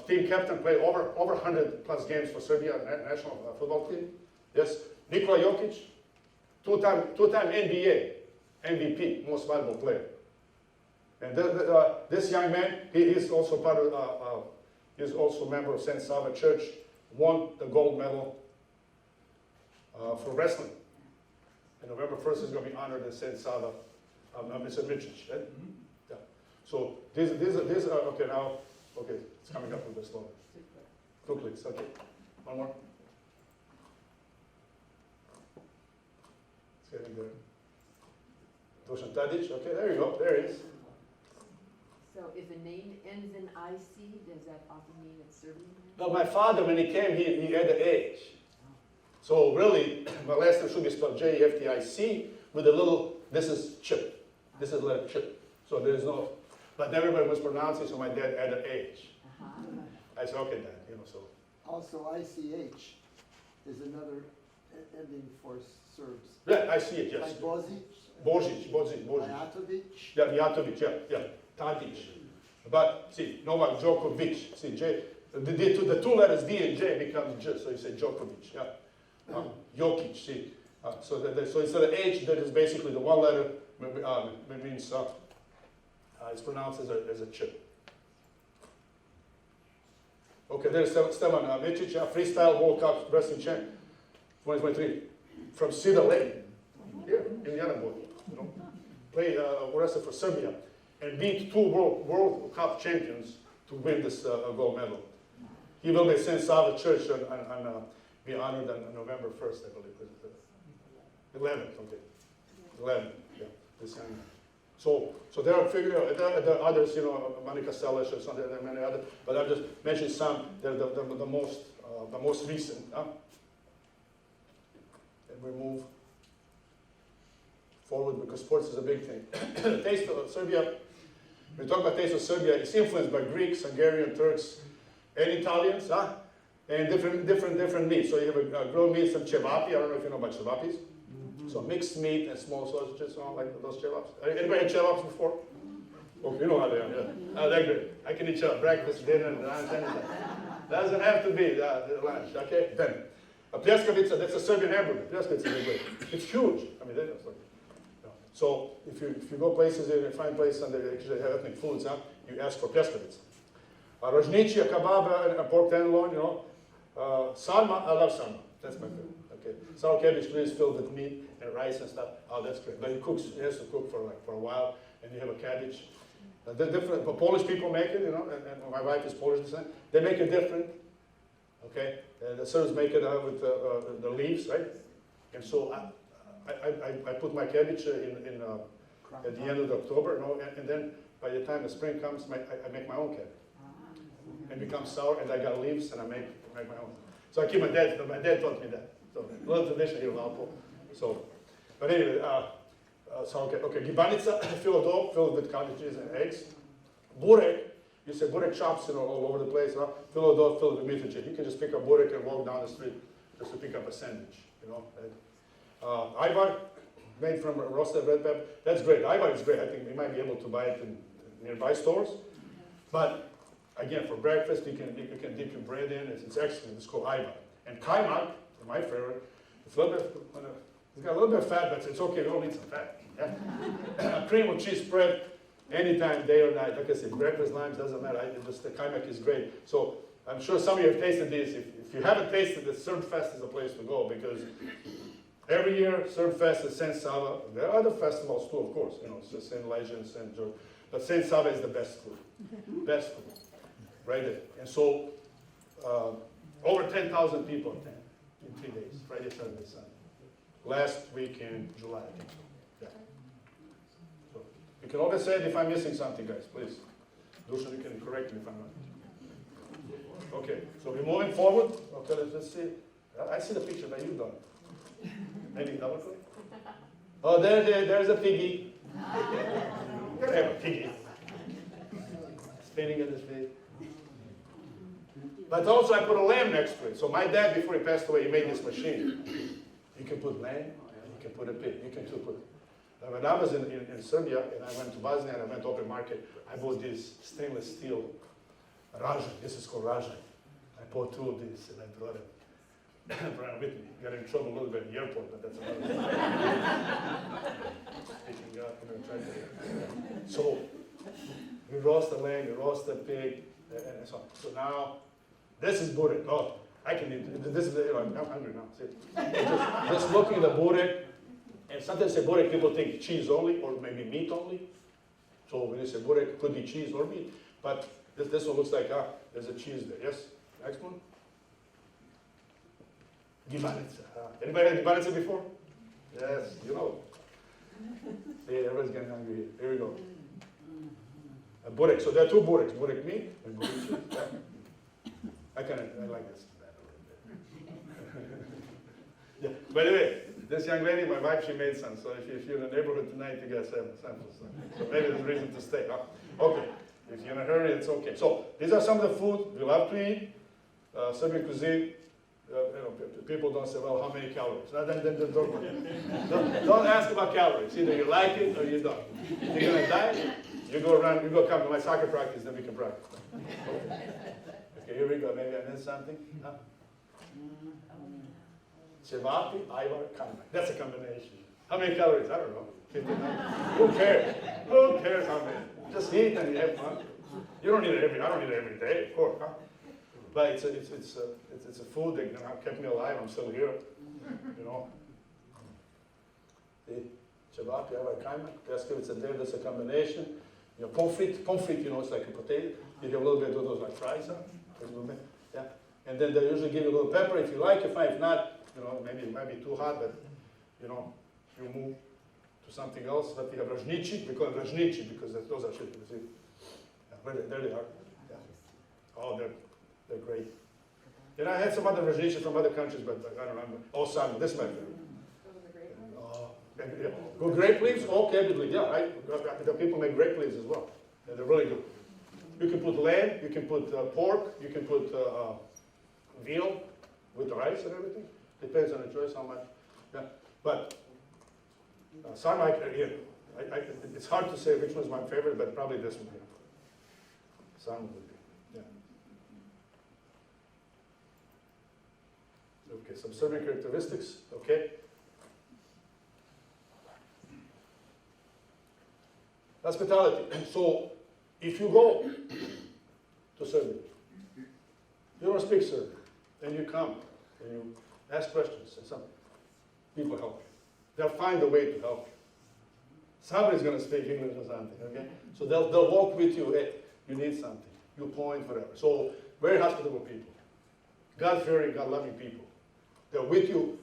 team captain, played over 100 plus games for Serbia national football team. Yes. Nikola Jokic, two-time NBA MVP, most valuable player. And this young man, he is also part of, he's also a member of St. Sava Church, won the gold medal for wrestling. And November 1st is going to be honored in St. Sava, Mr. Mičić. Right? Yeah. So these are, okay, now, okay, it's coming up a bit slow. 2 clicks, okay. One more. It's getting there. Dusan Tadic, okay, there you go, there he is. So if a name ends in IC, does that often mean it's Serbian? Well, my father, when he came, he had the age. So really, my last name should be spelled Jeftich with a little, this is chip. This is letter chip. So there's no, but everybody was pronouncing, so my dad added age. I said, okay, Dad, you know, so. Also, ICH is another ending for Serbs. Yeah, I see it, yes. Like Bozic, Božić. Mijatovic. Yeah, Mijatovic, yeah. Tadic. But see, Novak Djokovic. See, the 2 letters D and J becomes J, so you say Djokovic. Yeah. Jokic. See, so instead of H, that is basically the 1 letter. Means it's pronounced as a chip. Okay, there's Stevan Mičić, freestyle World Cup wrestling champ, 2023, from Cedar Lake, here in Janaboj. You know, play wrestle for Serbia. And beat 2 World Cup champions to win this gold medal. He will be St. Sava Church and be honored on November 1st, I believe. 11th, okay. 11th, yeah, this young man. So there are others, you know, Monica Seles or something, there are many others, but I've just mentioned some. They're the most recent. And we move forward because sports is a big thing. The taste of Serbia. When we talk about taste of Serbia, it's influenced by Greeks, Hungarian, Turks, and Italians, and different meats. So you have a grilled meat, some cevapi. I don't know if you know about cevapis. So mixed meat and small sausages, like those cevaps. Anybody had cevaps before? Oh, you know how they are. Yeah. Oh, they're good. I can eat breakfast, dinner, and lunch, anything. Doesn't have to be lunch. Okay. Then a pljeskavica, that's a Serbian hamburger. Pljeskavica is great. It's huge. I mean, that's like. So if you go places and you find places and they actually have ethnic foods, you ask for pljeskavica. Rožnići, a kebab, a pork tenderloin, you know. Sarma, I love sarma. That's my favorite. Okay. Sour cabbage please filled with meat and rice and stuff. Oh, that's great. But he has to cook for a while, and you have a cabbage. They're different. But Polish people make it, you know, and my wife is Polish descent. They make it different. Okay. The Serbs make it with the leaves, right? And so I put my cabbage in at the end of October, you know, and then by the time the spring comes, I make my own cabbage. It becomes sour, and I got leaves, and I make my own. So I keep my dad taught me that. So a little tradition here in Valpo. So, but anyway, sour cabbage. Okay, gibanica, filled with cabbages and eggs. Burek, you say burek chops, you know, all over the place. Filled with meat and cheese. You can just pick up burek and walk down the street just to pick up a sandwich, you know. Right? Ivar, made from roasted red pepper. That's great. Ivar is great. I think you might be able to buy it in nearby stores. But again, for breakfast, you can dip your bread in. It's excellent. It's called Ivar. And kaimak, my favorite. It's got a little bit of fat, but it's okay. We all need some fat. Yeah? Cream or cheese spread, anytime, day or night. Like I said, breakfast, lunch, doesn't matter. The kaimak is great. So I'm sure some of you have tasted this. If you haven't tasted it, Serb Fest is the place to go because every year, Serb Fest is St. Sava. There are other festivals too, of course. You know, it's St. Elijah and St. George. But St. Sava is the best food. Best food. Right there. And so, over 10,000 people attend in 3 days, Friday, Saturday, Sunday. Last week in July, I think so. Yeah. So, you can always say it if I'm missing something, guys, please. Dusan, you can correct me if I'm not. Okay, so we're moving forward. Okay, let's see. I see the picture, but you don't. Maybe double click. Oh, there's a piggy. You gotta have a piggy. Spinning at his feet. But also I put a lamb next to it. So my dad, before he passed away, he made this machine. You can put lamb, can put a pig. You can too put. When I was in Serbia and I went to Bosnia and I went to open market, I bought this stainless steel ražanj. This is called ražanj. I bought 2 of these and I brought it around with me. Got in trouble a little bit in the airport, but that's another thing. Speaking up, so we roast the lamb, we roast the pig, and so on. So now, this is burek. Oh, I can eat this. Is I'm hungry now. See? Just looking at the burek, and sometimes say burek, people think cheese only or maybe meat only. So when you say burek, it could be cheese or meat. But this one looks like there's a cheese there. Yes. Next one. Gibanica. Anybody had gibanica before? Yes, you know. See, everyone's getting hungry here. Here we go. A burek. So there are 2 bureks. Burek meat and burek cheese. Yeah. I like this better a little bit. Yeah. By the way, this young lady, my wife, she made some. So if you're in the neighborhood tonight, you got samples. So maybe there's a reason to stay. Huh? Okay. If you're in a hurry, it's okay. So these are some of the food we love to eat. Serbian cuisine. People don't say, well, how many calories? No, then don't ask about calories. Either you like it or you don't. If you're going to diet, you go come to my soccer practice, then we can practice. Okay, here we go. Maybe I missed something. Huh? Cevapi, Ivar, Kajmak. That's a combination. How many calories? I don't know. 59. Who cares? Who cares how many? Just eat and you have fun. You don't need it I don't need it every day, of course. Huh? But it's a food that kept me alive. I'm still here, you know. The cevapi, Ivar, Kajmak. That's a combination. You know, pommes frites, you know, it's like a potato. You have a little bit of those like fries, huh? A little bit, yeah. And then they usually give you a little pepper if you like it. Fine. If not, you know, maybe it might be too hot, but you know, you move to something else. But we have rajnici. We call it rajnici because those are shit. You see, yeah, there they are. Yeah. Oh, they're great. And I had some other rajnici from other countries, but I don't remember. Oh, Sam, this is my favorite. Yeah. Good grape leaves? Okay, good leaves. Yeah, the people make grape leaves as well. Yeah, they're really good. You can put lamb, you can put pork, you can put veal with the rice and everything. Depends on the choice how much. Yeah, but some it's hard to say which one's my favorite, but probably this one here. Some would be. Yeah. Okay, some Serbian characteristics. Okay. Hospitality. So, if you go to Serbia, you don't speak Serbian, and you come and you ask questions, and some people help you. They'll find a way to help you. Somebody's going to speak English or something, okay? So they'll walk with you. Hey, you need something. You point, whatever. So very hospitable people, God-fearing, God-loving people. They're with you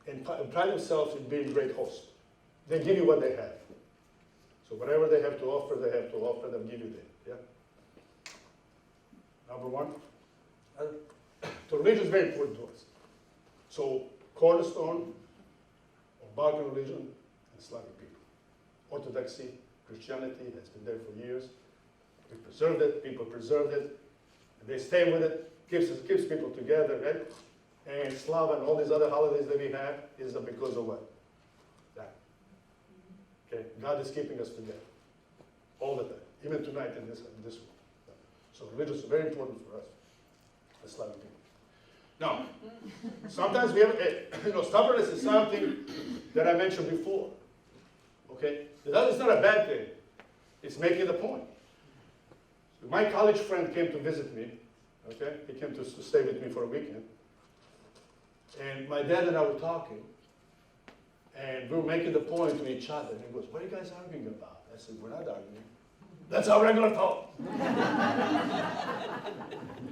and pride themselves in being great hosts. They give you what they have. So whatever they have to offer, they'll give you that. Yeah. Number one, so religion is very important to us. So cornerstone of Balkan religion and Slavic people. Orthodoxy, Christianity has been there for years. We preserved it, people preserved it, and they stay with it, keeps people together, right? And Slava and all these other holidays that we have is because of what? That. Okay, God is keeping us together all the time, even tonight in this world. So religion is very important for us, the Slavic people. Now, sometimes we have, stubbornness is something that I mentioned before. Okay, that is not a bad thing. It's making the point. So my college friend came to visit me. Okay, he came to stay with me for a weekend. And my dad and I were talking, and we were making the point to each other. And he goes, "What are you guys arguing about?" I said, "We're not arguing. That's our regular talk."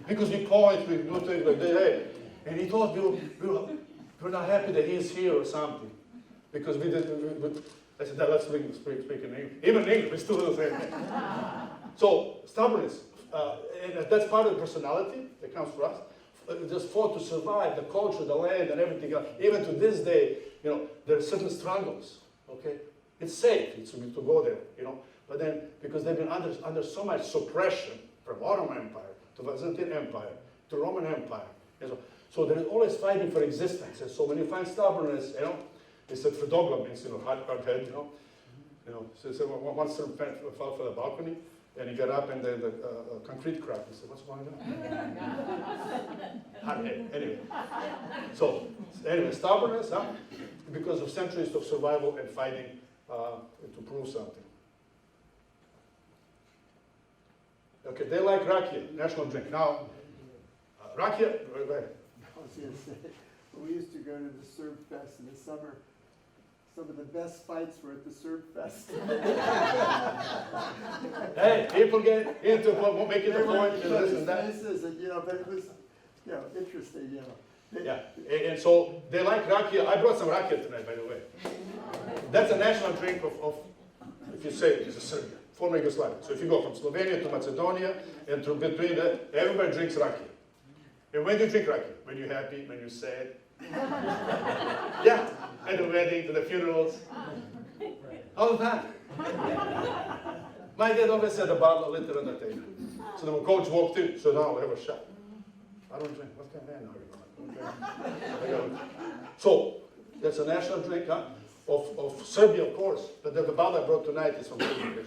Because we point, we do things like that. Hey. And he thought we're not happy that he's here or something. Because we did, I said, let's speak in English. Even in English, we still do the same thing. So, stubbornness. And that's part of the personality that comes for us. Just fought to survive, the culture, the land, and everything else. Even to this day, there are certain struggles, okay? It's safe to go there, But then, because they've been under so much suppression from Ottoman Empire to Byzantine Empire to Roman Empire. So there is always fighting for existence. And so when you find stubbornness, They said Fredogla means, hard head, So one Serb fell from the balcony, and he got up, and then the concrete cracked. He said, "What's going on?" Hard head. Anyway. So, stubbornness, because of centuries of survival and fighting to prove something. Okay, they like rakia, national drink. Now, rakia, go ahead. I was gonna say, when we used to go to the Serb Fest in the summer, some of the best fights were at the Serb Fest. Hey, people get into making the point and this and that. But it was, interesting, Yeah, and so they like rakia. I brought some rakia tonight, by the way. That's a national drink of if you say it's a Serbia, former Yugoslavia. So if you go from Slovenia to Macedonia and through between that, everybody drinks rakia. And when do you drink rakia? When you're happy, when you're sad. Yeah, at the wedding, to the funerals. All the time. My dad always had a bottle of liquor on the table. So the coach walked in, so now we have a shot. I don't drink. What kind of man are you? So that's a national drink of Serbia, of course. But the bottle I brought tonight is from Serbia,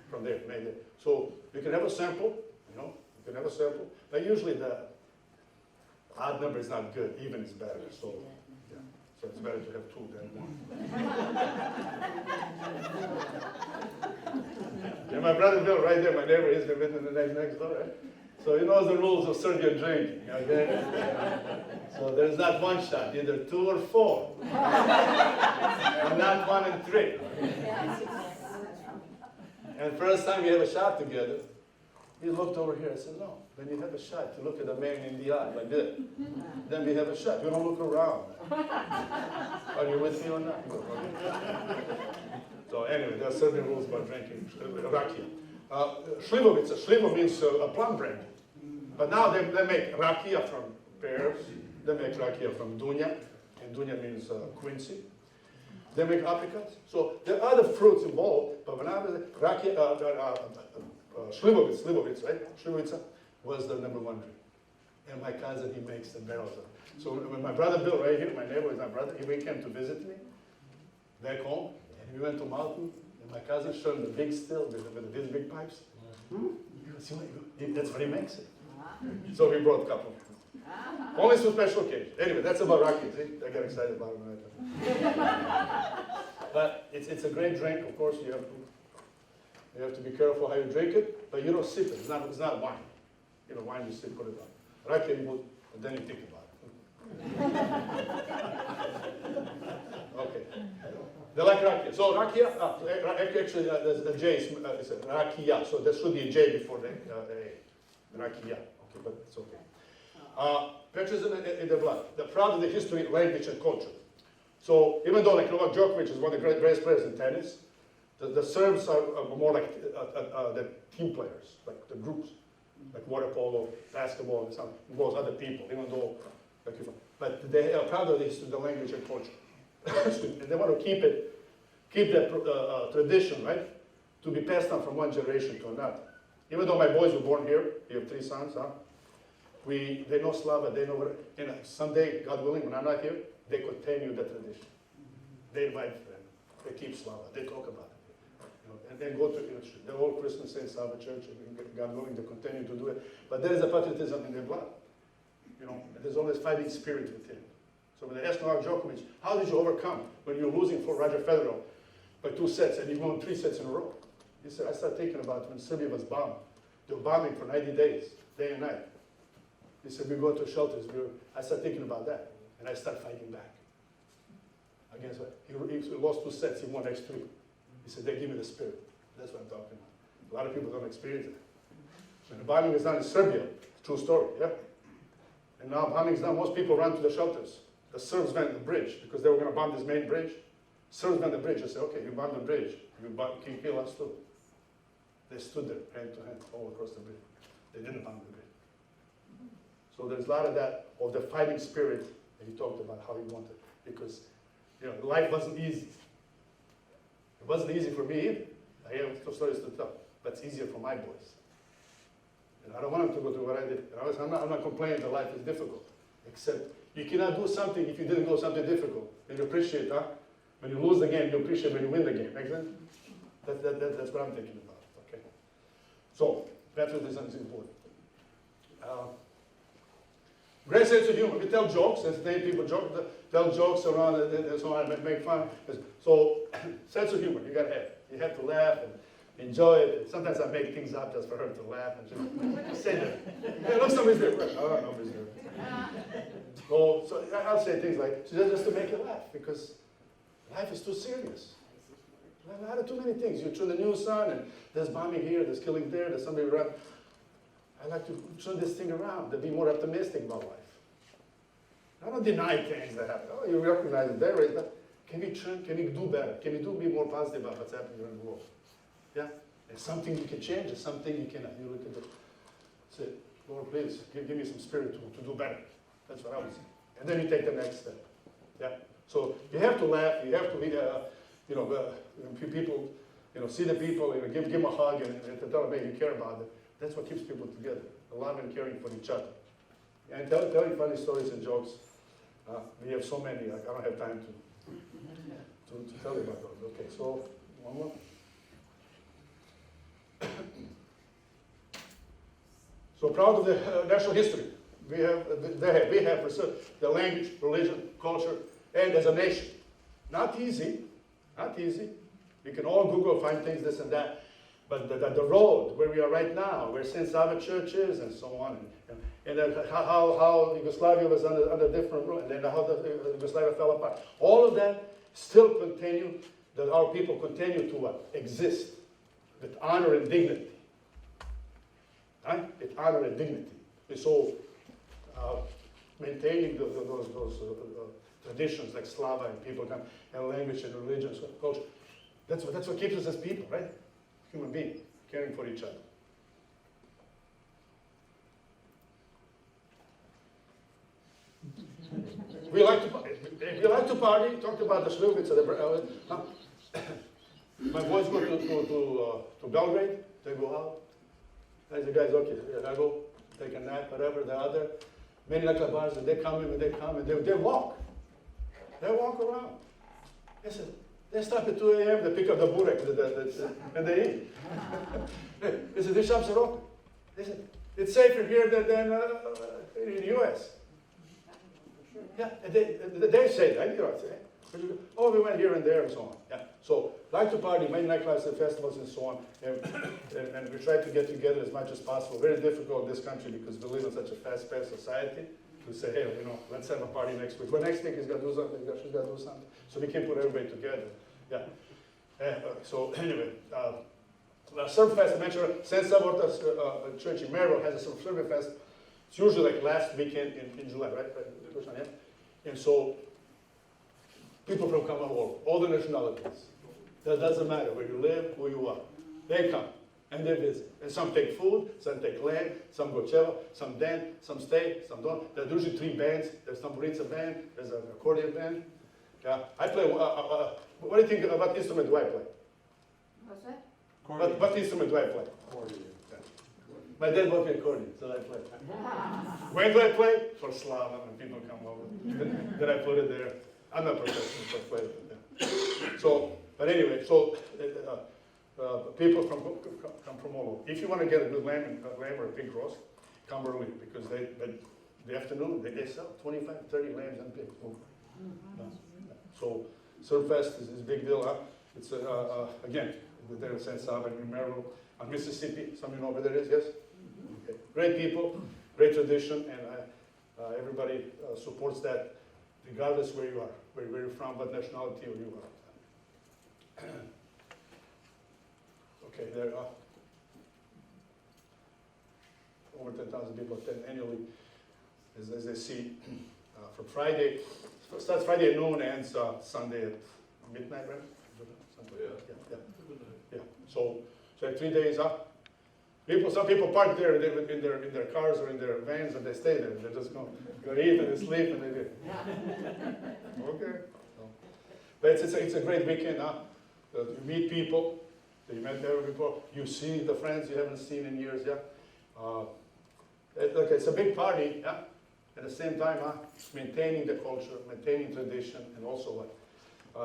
from there, made there. So you can have a sample, you can have a sample. But usually the odd number is not good, even is better. So, yeah. So it's better to have two than one. Yeah, my brother Bill, right there, my neighbor, he's been in the next door, right? So he knows the rules of Serbian drinking, okay? So there's not one shot, either 2 or 4. And not 1 and 3. And first time we had a shot together, he looked over here. I said, "No, when you have a shot, you look at the man in the eye like this. Then we have a shot. You don't look around. Are you with me or not?" So anyway, there are Serbian rules about drinking rakia. Šljivovica. Šljivo means a plum brandy. But now they make rakia from pears. They make rakia from dunja. And dunja means quincy. They make apricots. So there are other fruits involved. But when I was rakia, Šljivovica, right? Šljivovica was the #1 drink. And my cousin, he makes the barrels of it. So when my brother Bill, right here, my neighbor is my brother, he came to visit me back home. And we went to mountain. And my cousin showed him the big still with these big pipes. That's what he makes it. So we brought a couple. Only for special occasions. Anyway, that's about rakia. See, I get excited about it right now. But it's a great drink. Of course, you have to be careful how you drink it, but you don't sip it. It's not wine. Wine you sip, put it on. Rakia, you put, and then you think about it. Okay. They like rakia. So rakia, actually the J is rakia, so there should be a J before the A. Rakia. Okay, but it's okay. Patriotism in the blood. They're proud of the history, language, and culture. So even though like Novak Djokovic is one of the greatest players in tennis, the Serbs are more like the team players, like the groups, like water polo, basketball, and some involves other people. Even though, but they are proud of the history, the language, and culture. And they want to keep that tradition, right, to be passed on from one generation to another. Even though my boys were born here, you have 3 sons, they know Slava, they know someday, God willing, when I'm not here, they continue the tradition. They invite them, they keep Slava, they talk about it. And then go to the whole Christian St. Slava Church, and God willing, they continue to do it. But there is a patriotism in their blood. There's always fighting spirit within. So when they asked Novak Djokovic, how did you overcome when you're losing for Roger Federer by 2 sets and you won 3 sets in a row? He said, I started thinking about when Serbia was bombed. They were bombing for 90 days, day and night. He said, we go to shelters. I started thinking about that, and I started fighting back. Against what? He lost 2 sets, he won next 3. He said, they give me the spirit. That's what I'm talking about. A lot of people don't experience it. When the bombing is done in Serbia, true story, yeah? And now bombing is done, most people run to the shelters. The Serbs went to the bridge, because they were going to bomb this main bridge. Serbs went to the bridge. They said, okay, you bombed the bridge. You can kill us too. They stood there, hand to hand, all across the bridge. They didn't bomb the bridge. So there's a lot of that, of the fighting spirit that he talked about, how he wanted. Because, life wasn't easy. It wasn't easy for me either. I have some stories to tell, but it's easier for my boys. And I don't want them to go through what I did. I'm not complaining that life is difficult, except you cannot do something if you didn't go something difficult. And you appreciate, When you lose the game, you appreciate when you win the game. Make sense? That's what I'm thinking about. Okay. So patriotism is important. Great sense of humor. We tell jokes, entertain people, tell jokes around and so on, make fun. So sense of humor, you gotta have. You have to laugh and enjoy it. Sometimes I make things up just for her to laugh and just say that. Hey, look, somebody's there. I don't know who's there. So I'll say things like, just to make you laugh, because life is too serious. A lot of too many things. You turn the news on, and there's bombing here, there's killing there, there's somebody around. I like to turn this thing around, to be more optimistic about life. I don't deny things that happen. Oh, you recognize it there, right? But can we do better? Can we be more positive about what's happening around the world? Yeah? It's something you can change, it's something you cannot. You look at it, say, Lord, please, give me some spirit to do better. That's what I would say. And then you take the next step. Yeah? So you have to laugh, you have to be, people, see the people, give them a hug and tell them, hey, you care about them. That's what keeps people together, love and caring for each other. And telling funny stories and jokes. We have so many, I don't have time to tell you about those. Okay, so one more. So proud of the national history. We have preserved the language, religion, culture, and as a nation. Not easy, not easy. We can all Google, find things, this and that. But the road where we are right now, where St. Sava Church is, and so on, and then how Yugoslavia was under different rule, and then how the Yugoslavia fell apart. All of that still continue, that our people continue to exist with honor and dignity. Right? With honor and dignity. And so maintaining those traditions like Slava and people come, and language and religion, culture, that's what keeps us as people, right? Human being, caring for each other. We like to party. Talked about the Slivovitz. My boys go to Belgrade. They go out. I say, guys, okay, I go take a nap, whatever. The other many nightclub bars, and they come in, and they walk. They walk around. I said, they stop at 2 a.m., they pick up the burek, and they eat. They said, the shops are open. They said, it's safer here than in the U.S. Yeah, and they say that, oh, we went here and there and so on. Yeah. So, like to party, many nightclubs and festivals and so on, and we try to get together as much as possible. Very difficult in this country because we live in such a fast-paced society to say, hey, let's have a party next week. Well, next week he's going to do something, she's going to do something. So we can put everybody together. Yeah. So anyway, Serb Fest, I mentioned, St. Savorta's church in Mervo has a Serbian Fest. It's usually like last weekend in July, right? And so people from Commonwealth, all the nationalities. That doesn't matter where you live, who you are. They come and they visit. And some take food, some take land, some go cello, some dance, some stay, some don't. There's usually 3 bands. There's tamburica band, there's an accordion band. Yeah, I play. What do you think? What instrument do I play? What's that? What instrument do I play? Accordion. Yeah. My dad bought me accordion, so I play. When do I play? For Slava, when people come over. Then I put it there. I'm not professional, so I play it. Yeah. So, but anyway, so people come from all over. If you want to get a good lamb or a pig roast, come early because the afternoon they sell 25, 30 lambs and pigs. So Surfest is a big deal. It's again there in St. Saba in Merrill, Mississippi. Some of you know where that is, yes? Okay. Great people, great tradition, and everybody supports that, regardless where you are, where you're from, what nationality you are. Okay, there are over 10,000 people attend annually, as they see, from Friday. Starts Friday at noon, ends Sunday at midnight, right? Yeah. So 3 days up. Some people park there in their cars or in their vans, and they stay there. They just go eat and they sleep and they do. Okay. So, but it's a great weekend. You meet people that you met never before. You see the friends you haven't seen in years. Yeah. It's a big party. Yeah. At the same time, maintaining the culture, maintaining tradition, and also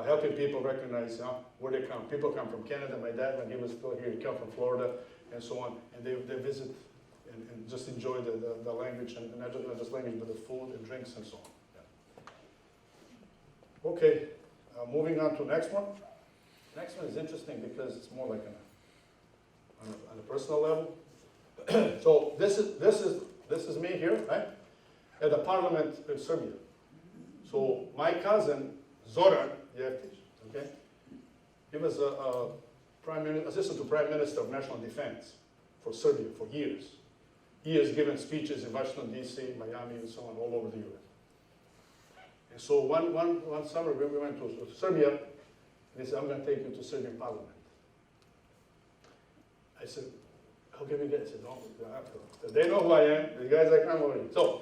helping people recognize where they come. People come from Canada. My dad, when he was still here, he came from Florida, and so on. And they visit and just enjoy the language, and not just language, but the food and drinks and so on. Yeah. Okay, moving on to the next one. Next one is interesting because it's more like on a personal level. So this is me here, right, at the parliament in Serbia. So my cousin Zoran Jeftich, okay, he was a assistant to Prime Minister of National Defense for Serbia for years. He has given speeches in Washington D.C., Miami, and so on, all over the U.S. And so one summer when we went to Serbia, and he said, "I'm going to take you to Serbian Parliament." I said, "How can we get?" He said, "No, you don't have to. They know who I am. The guys I come already." So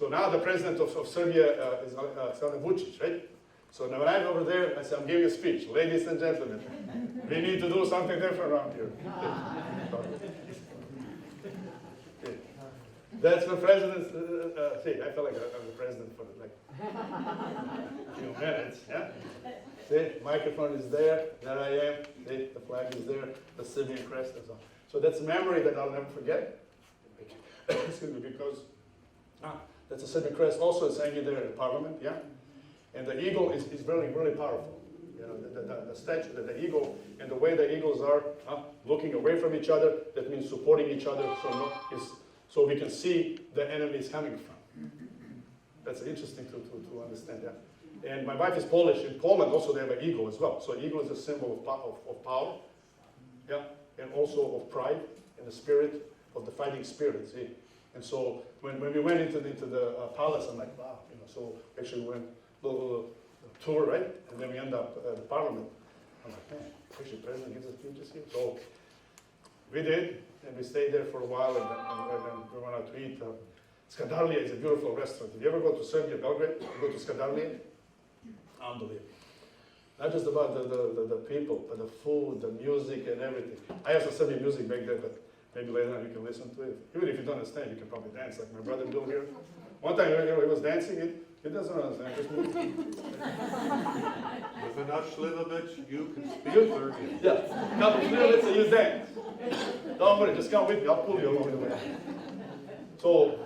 now the president of Serbia is Vučić, right? So now when I'm over there, I said, "I'm giving a speech. Ladies and gentlemen, we need to do something different around here." That's the president's, see, I felt like I'm the president for like a few minutes, yeah? See, microphone is there I am, see, the flag is there, the Serbian crest and so on. So that's a memory that I'll never forget. Excuse me, because that's a Serbian crest also is hanging there in Parliament, yeah? And the eagle is really, really powerful. You know, the statue, the eagle, and the way the eagles are looking away from each other, that means supporting each other, so we can see the enemies coming from. That's interesting to understand, yeah. And my wife is Polish. In Poland also they have an eagle as well. So eagle is a symbol of power, yeah, and also of pride and the spirit of the fighting spirit, see. And so when we went into the palace, I'm like, wow, you know, so actually we went a little tour, right? And then we end up at the parliament. I'm like, man, actually the president gives us speeches here. So we did, and we stayed there for a while, and then we went out to eat. Skadarlija is a beautiful restaurant. If you ever go to Serbia, Belgrade, you go to Skadarlija, unbelievable. Not just about the people, but the food, the music, and everything. I have some Serbian music back there, but maybe later on you can listen to it. Even if you don't understand, you can probably dance, like my brother Bill here. One time he was dancing, he doesn't understand, just moving. With enough Slivovich, you can speak You? Serbian. Yeah, come let's say you dance. Don't worry, just come with me, I'll pull you along the way. So,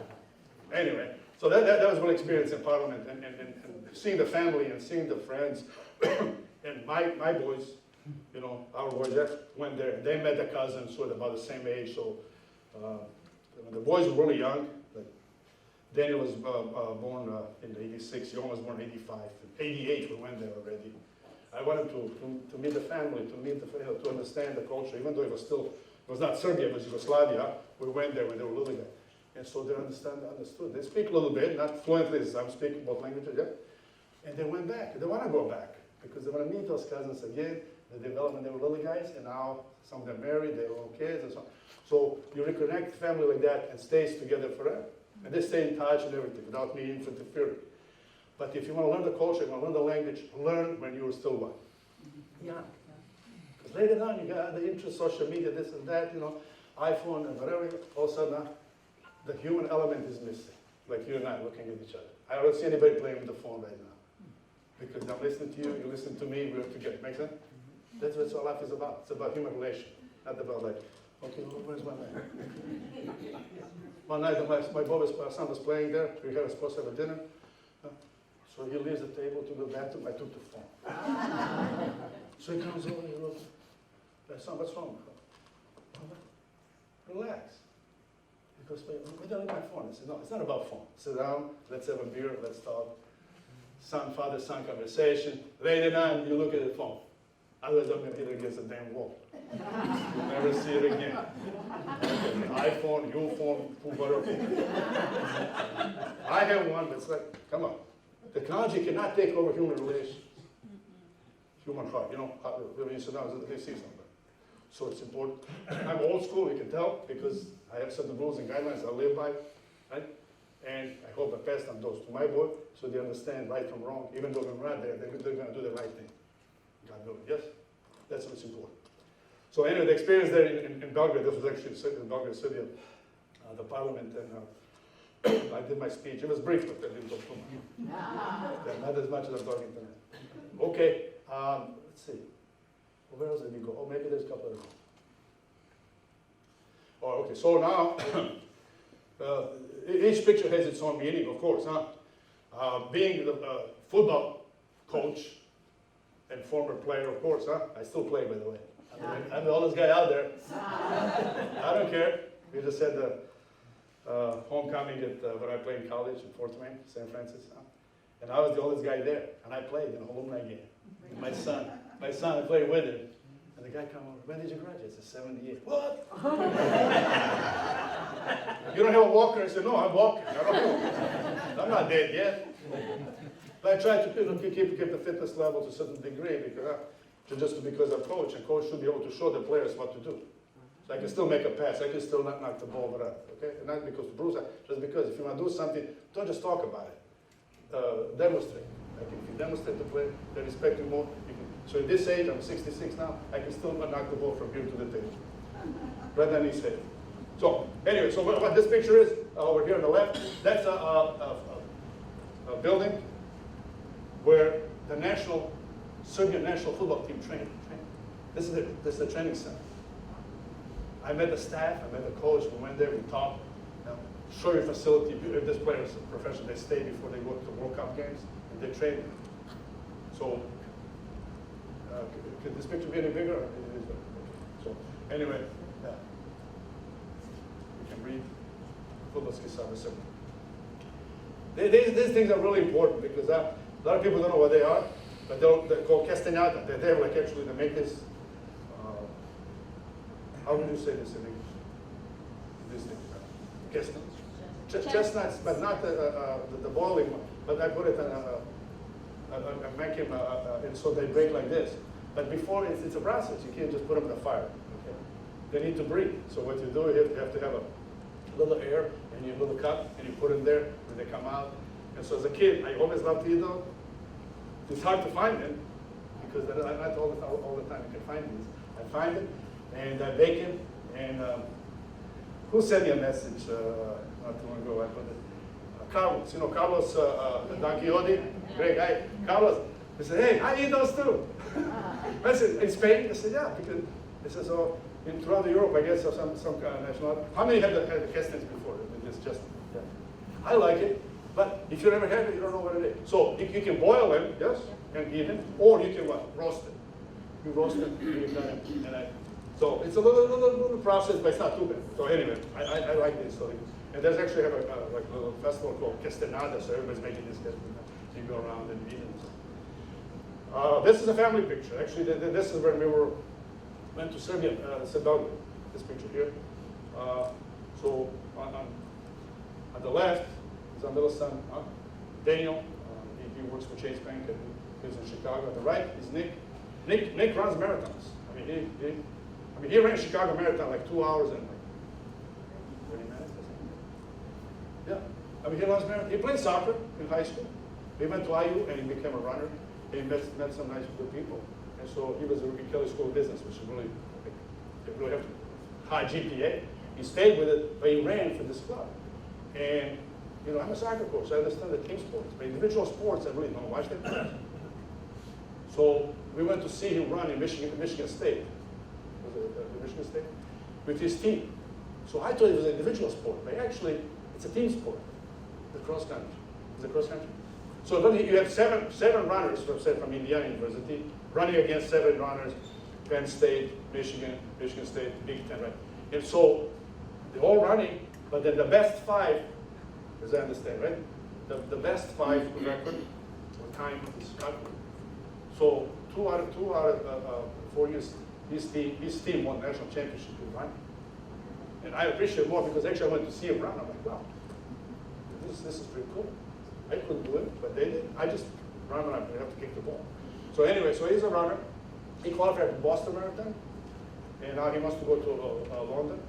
anyway, so that was one experience in Parliament, and seeing the family and seeing the friends, and my boys, you know, our boys went there, they met the cousins who were about the same age, so the boys were really young. Like Daniel was born in 86, Johan was born in 85, in 88 we went there already. I wanted to meet the family, to understand the culture, even though it was not Serbia, it was Yugoslavia. We went there when they were little guys. And so they understood. They speak a little bit, not fluently as I'm speaking both languages, yeah? And they went back. They want to go back because they want to meet those cousins again. The development, they were little guys, and now some of them married, they have own kids, and so on. So you reconnect family like that and stays together forever. And they stay in touch and everything without me interfering. But if you want to learn the culture, you want to learn the language, learn when you were still one. Yeah. Because later on, you got the interest, social media, this and that, you know, iPhone and whatever. All of a sudden, the human element is missing. Like you and I looking at each other. I don't see anybody playing with the phone right now. Because I'm listening to you, you listen to me, we're together. Make sense? That's what life is about. It's about human relation. Not about like, okay, where's my man? One night, my son was playing there. We were supposed to have a dinner. So he leaves the table to the bathroom. I took the phone. So he comes over and he looks. Son, what's wrong? Relax. He goes, where did I leave my phone? I said, no, it's not about phone. Sit down, let's have a beer, let's talk. Father-son conversation. Later on, you look at the phone. Otherwise, I'm going to hit it against the damn wall. You'll never see it again. iPhone, your phone, whatever. I have one, but it's like, come on. Technology cannot take over human relations. Human heart, you know, when you sit down, they see something. So it's important. I'm old school, you can tell, because I have certain rules and guidelines I live by, right? And I hope I pass on those to my boy, so they understand right from wrong. Even though we're not there, they're going to do the right thing. God willing, yes? That's what's important. So anyway, the experience there in Belgrade, this was actually in Belgrade City, the parliament, I did my speech. It was brief, but I didn't talk too much. Yeah, not as much as I'm talking tonight. Okay, let's see. Where else did we go? Oh, maybe there's a couple of them. Oh, okay, so now, each picture has its own meaning, of course, huh? Being the football coach and former player, of course, huh? I still play, by the way. I'm the oldest guy out there. I don't care. We just had the homecoming at where I played in college in Fort Wayne, St. Francis. Huh? And I was the oldest guy there, and I played in an alumni game. And my son, I played with him. And the guy come over, when did you graduate? I said, 78. What? You don't have a walker? I said, no, I'm walking. I don't know. I'm not dead yet. But I try to keep the fitness level to a certain degree because I'm coach, and coach should be able to show the players what to do. So I can still make a pass. I can still not knock the ball around. Okay, and not because of Bruce, just because if you want to do something, don't just talk about it. Demonstrate. Like if you demonstrate the play, they respect you more. So at this age, I'm 66 now, I can still knock the ball from here to the table. Right on his head. So anyway, so what this picture is, over here on the left, that's a building where the Serbian national football team trained. This is it. This is the training center. I met the staff, I met the coach, we went there, we talked. Show your facility. If this player is a professional, they stay before they go to World Cup games, and they train. So, could this picture be any bigger? It is bigger. Okay. So, anyway, yeah. You can read Futbolski Savez. These things are really important because a lot of people don't know what they are, but they're called castanata. They're like actually, they make this, how would you say this in English? These things, chestnuts. Chestnuts, but not the boiling one. But I put it on I make them, and so they break like this. But before, it's a process. You can't just put them in the fire. Okay? They need to breathe. So what you do, you have to have a little air, and you little cup, and you put them there, and they come out. And so as a kid, I always loved to eat those. It's hard to find them, because not all the time you can find these. I find them, and I bake them, and who sent me a message not too long ago? I put it. Carlos, you know Carlos Danquiodi, great guy. Carlos, he said, hey, I eat those too. I said, in Spain? I said, yeah, because he says, oh, throughout Europe, I guess, some kind of national. How many have the castings before? It's just, yeah. I like it, but if you never had it, you don't know what it is. So you can boil them, yes, and eat them, or you can what? Roast it. You roast it, you can and so it's a little process, but it's not too bad. So anyway, I like this. So, and there's actually a little festival called Castanada, so everybody's making this castanada. So you go around and eat it. This is a family picture. Actually, this is when we went to Serbia, Serbia, this picture here. So on the left is our middle son, Daniel. He works for Chase Bank and lives in Chicago. On the right is Nick. Nick runs marathons. I mean, he ran Chicago Marathon like 2 hours and like 30 minutes or something. Yeah. I mean, he loves marathon. He played soccer in high school. He went to IU and he became a runner. And he met some nice good people. And so he was in Kelly School of Business, which is really, they really have to high GPA. He stayed with it, but he ran for this club. And, you know, I'm a soccer coach. I understand the team sports. But individual sports, I really don't watch them. So we went to see him run in Michigan State. Michigan State, with his team. So I thought it was an individual sport, but actually it's a team sport, the cross country. It's a cross country. So then you have seven runners from Indiana University running against 7 runners, Penn State, Michigan State, Big Ten, right? And so they're all running, but then the best 5, as I understand, right? The best 5 record or time is calculated. So 2 out of 4 years. His team won national championship in running. And I appreciate more because actually I went to see him run. I'm like, wow, this is pretty cool. I couldn't do it, but they did. I just run and I have to kick the ball. So anyway, so he's a runner. He qualified for Boston Marathon, and now he wants to go to London.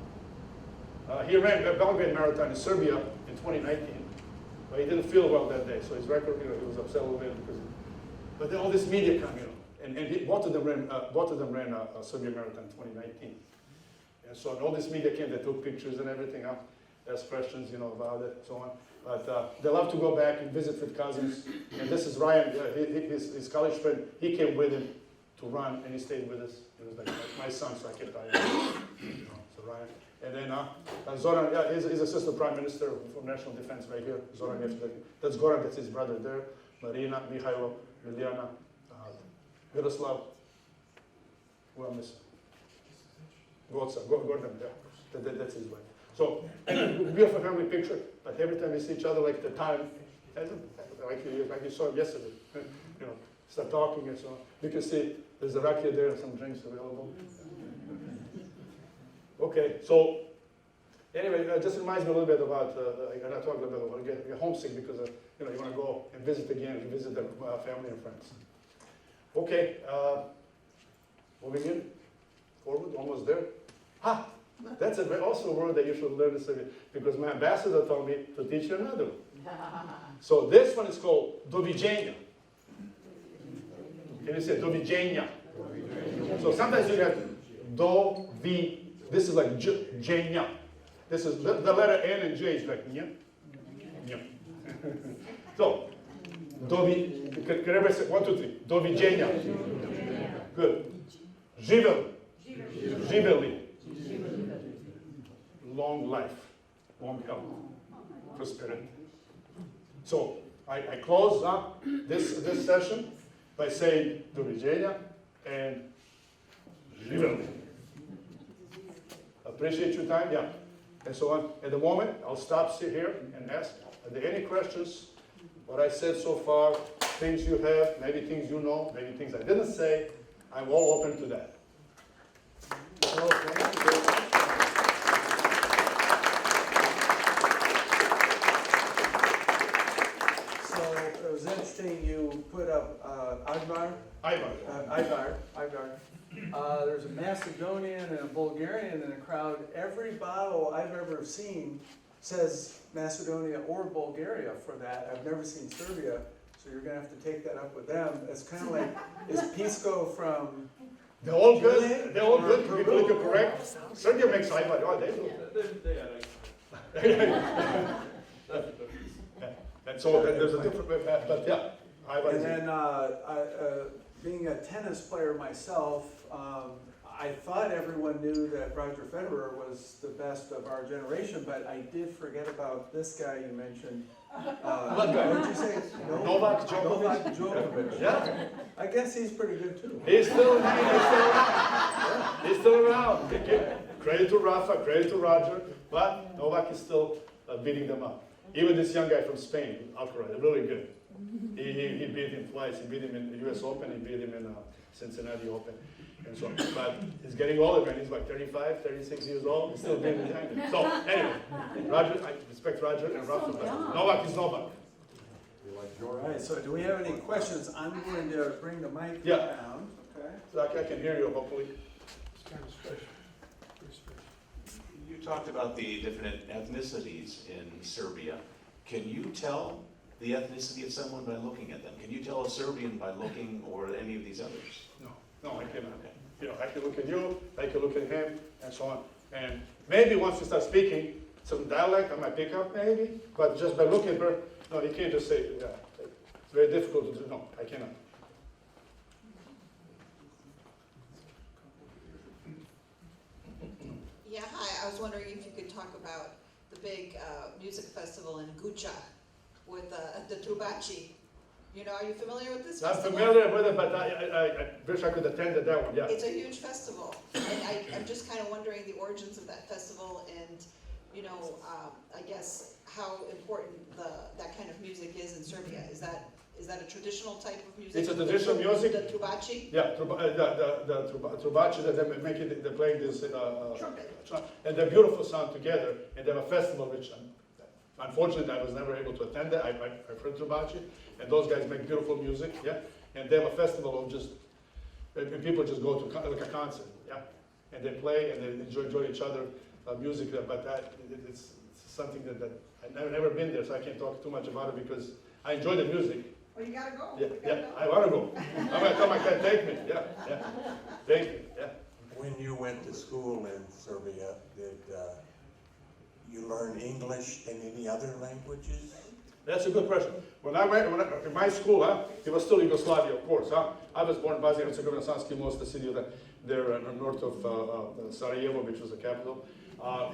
He ran the Belgrade Marathon in Serbia in 2019, but he didn't feel well that day. So his record, you know, he was upset a little bit because. But then all this media come, you know. And both of them ran a Serbia Marathon in 2019. And so all this media came, they took pictures and everything. ask questions, about it, so on. But they love to go back and visit with cousins. And this is Ryan, his college friend. He came with him to run, and he stayed with us. He was like my son, so I kept eyeing him. So Ryan. And then Zoran, he's assistant prime minister for national defense right here. Zoran Jeftich. That's Goran, that's his brother there. Marina, Mihailo, Miljana, Miroslav. Who am I missing? Gordon, yeah. That's his wife. So, beautiful family picture, but every time we see each other, like the time, like you saw yesterday, start talking and so on. You can see there's a rakia there and some drinks available. Okay, so anyway, it just reminds me a little bit about, and I talked a little bit about getting homesick because, you want to go and visit again, and visit their family and friends. Okay, moving in, forward, almost there. That's also a word that you should learn to say, because my ambassador told me to teach you another one. So this one is called doviđenja. Can you say doviđenja? So sometimes you have this is like dženja. This is the letter N and J is like nja. So, can everybody say 1, 2, 3? Doviđenja. Good. Živeli. Long life, long health, prosperity. So I close up this session by saying doviđenja and živeli. Appreciate your time, yeah. And so on. At the moment, I'll stop here and ask, are there any questions? What I said so far, things you have, maybe things you know, maybe things I didn't say, I'm all open to that. Well, thank you very much. So it was interesting you put up Ivar. There's a Macedonian and a Bulgarian in the crowd. Every bottle I've ever seen says Macedonia or Bulgaria for that. I've never seen Serbia, so you're gonna have to take that up with them. It's kind of like, is Pisco from? They're all good. They're all good. People are correct. Serbia makes Ivar. Oh, they do. And so there's a different, but yeah. And then, being a tennis player myself, I thought everyone knew that Roger Federer was the best of our generation, but I did forget about this guy you mentioned. What guy? What did you say? Novak Djokovic. Novak Djokovic. Yeah. I guess he's pretty good too. He's still around. He's still around. Credit to Rafa, credit to Roger, but Novak is still beating them up. Even this young guy from Spain, Alcaraz, really good. He beat him twice. He beat him in the US Open, he beat him in Cincinnati Open. And so, but he's getting older, man. He's like 35, 36 years old. He's still being behind him. So anyway, Roger, I respect Roger and Rafa, but Novak is Novak. All right, so do we have any questions? I'm going to bring the mic Yeah. down. Okay. So I can hear you, hopefully. You talked about the different ethnicities in Serbia. Can you tell the ethnicity of someone by looking at them? Can you tell a Serbian by looking, or any of these others? No, I cannot. I can look at you, I can look at him, and so on. And maybe once you start speaking some dialect, I might pick up maybe, but just by looking at her, no, you can't just say, yeah, it's very difficult to do. No, I cannot. Yeah, hi. I was wondering if you could talk about the big music festival in Guča with the Trubači. Are you familiar with this festival? I'm familiar with it, but I wish I could attend that one, yeah. It's a huge festival, and I'm just kind of wondering the origins of that festival and, I guess how important that kind of music is in Serbia. Is that a traditional type of music? It's a traditional music. The Trubači? Yeah, the Trubači, they're playing this Trumpet. and they're beautiful sound together, and they have a festival which, unfortunately, I was never able to attend that. I've heard Trubači, and those guys make beautiful music, yeah, and they have a festival of and people just go to like a concert, yeah, and they play and they enjoy each other music, but it's something that I've never been there, so I can't talk too much about it because I enjoy the music. Well, you gotta go. Yeah, I want to go. I'm going to tell my dad, take me. Yeah. Thank you. Yeah. When you went to school in Serbia, did you learn English and any other languages? That's a good question. When I in my school, it was still Yugoslavia, of course. I was born in Bosnia and Herzegovina, Sanski Most, the city there north of Sarajevo, which was the capital.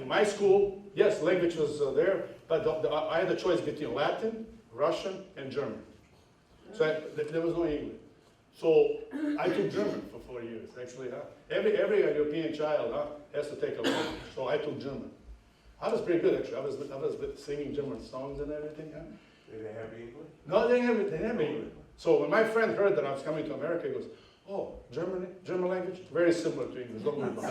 In my school, yes, language was there, but I had a choice between Latin, Russian, and German. So there was no English. So I took German for 4 years, actually. Every European child has to take a language. So I took German. I was pretty good, actually. I was singing German songs and everything. Did they have English? No, they didn't have English. So when my friend heard that I was coming to America, he goes, "Oh, German language? Very similar to English. Don't worry about it."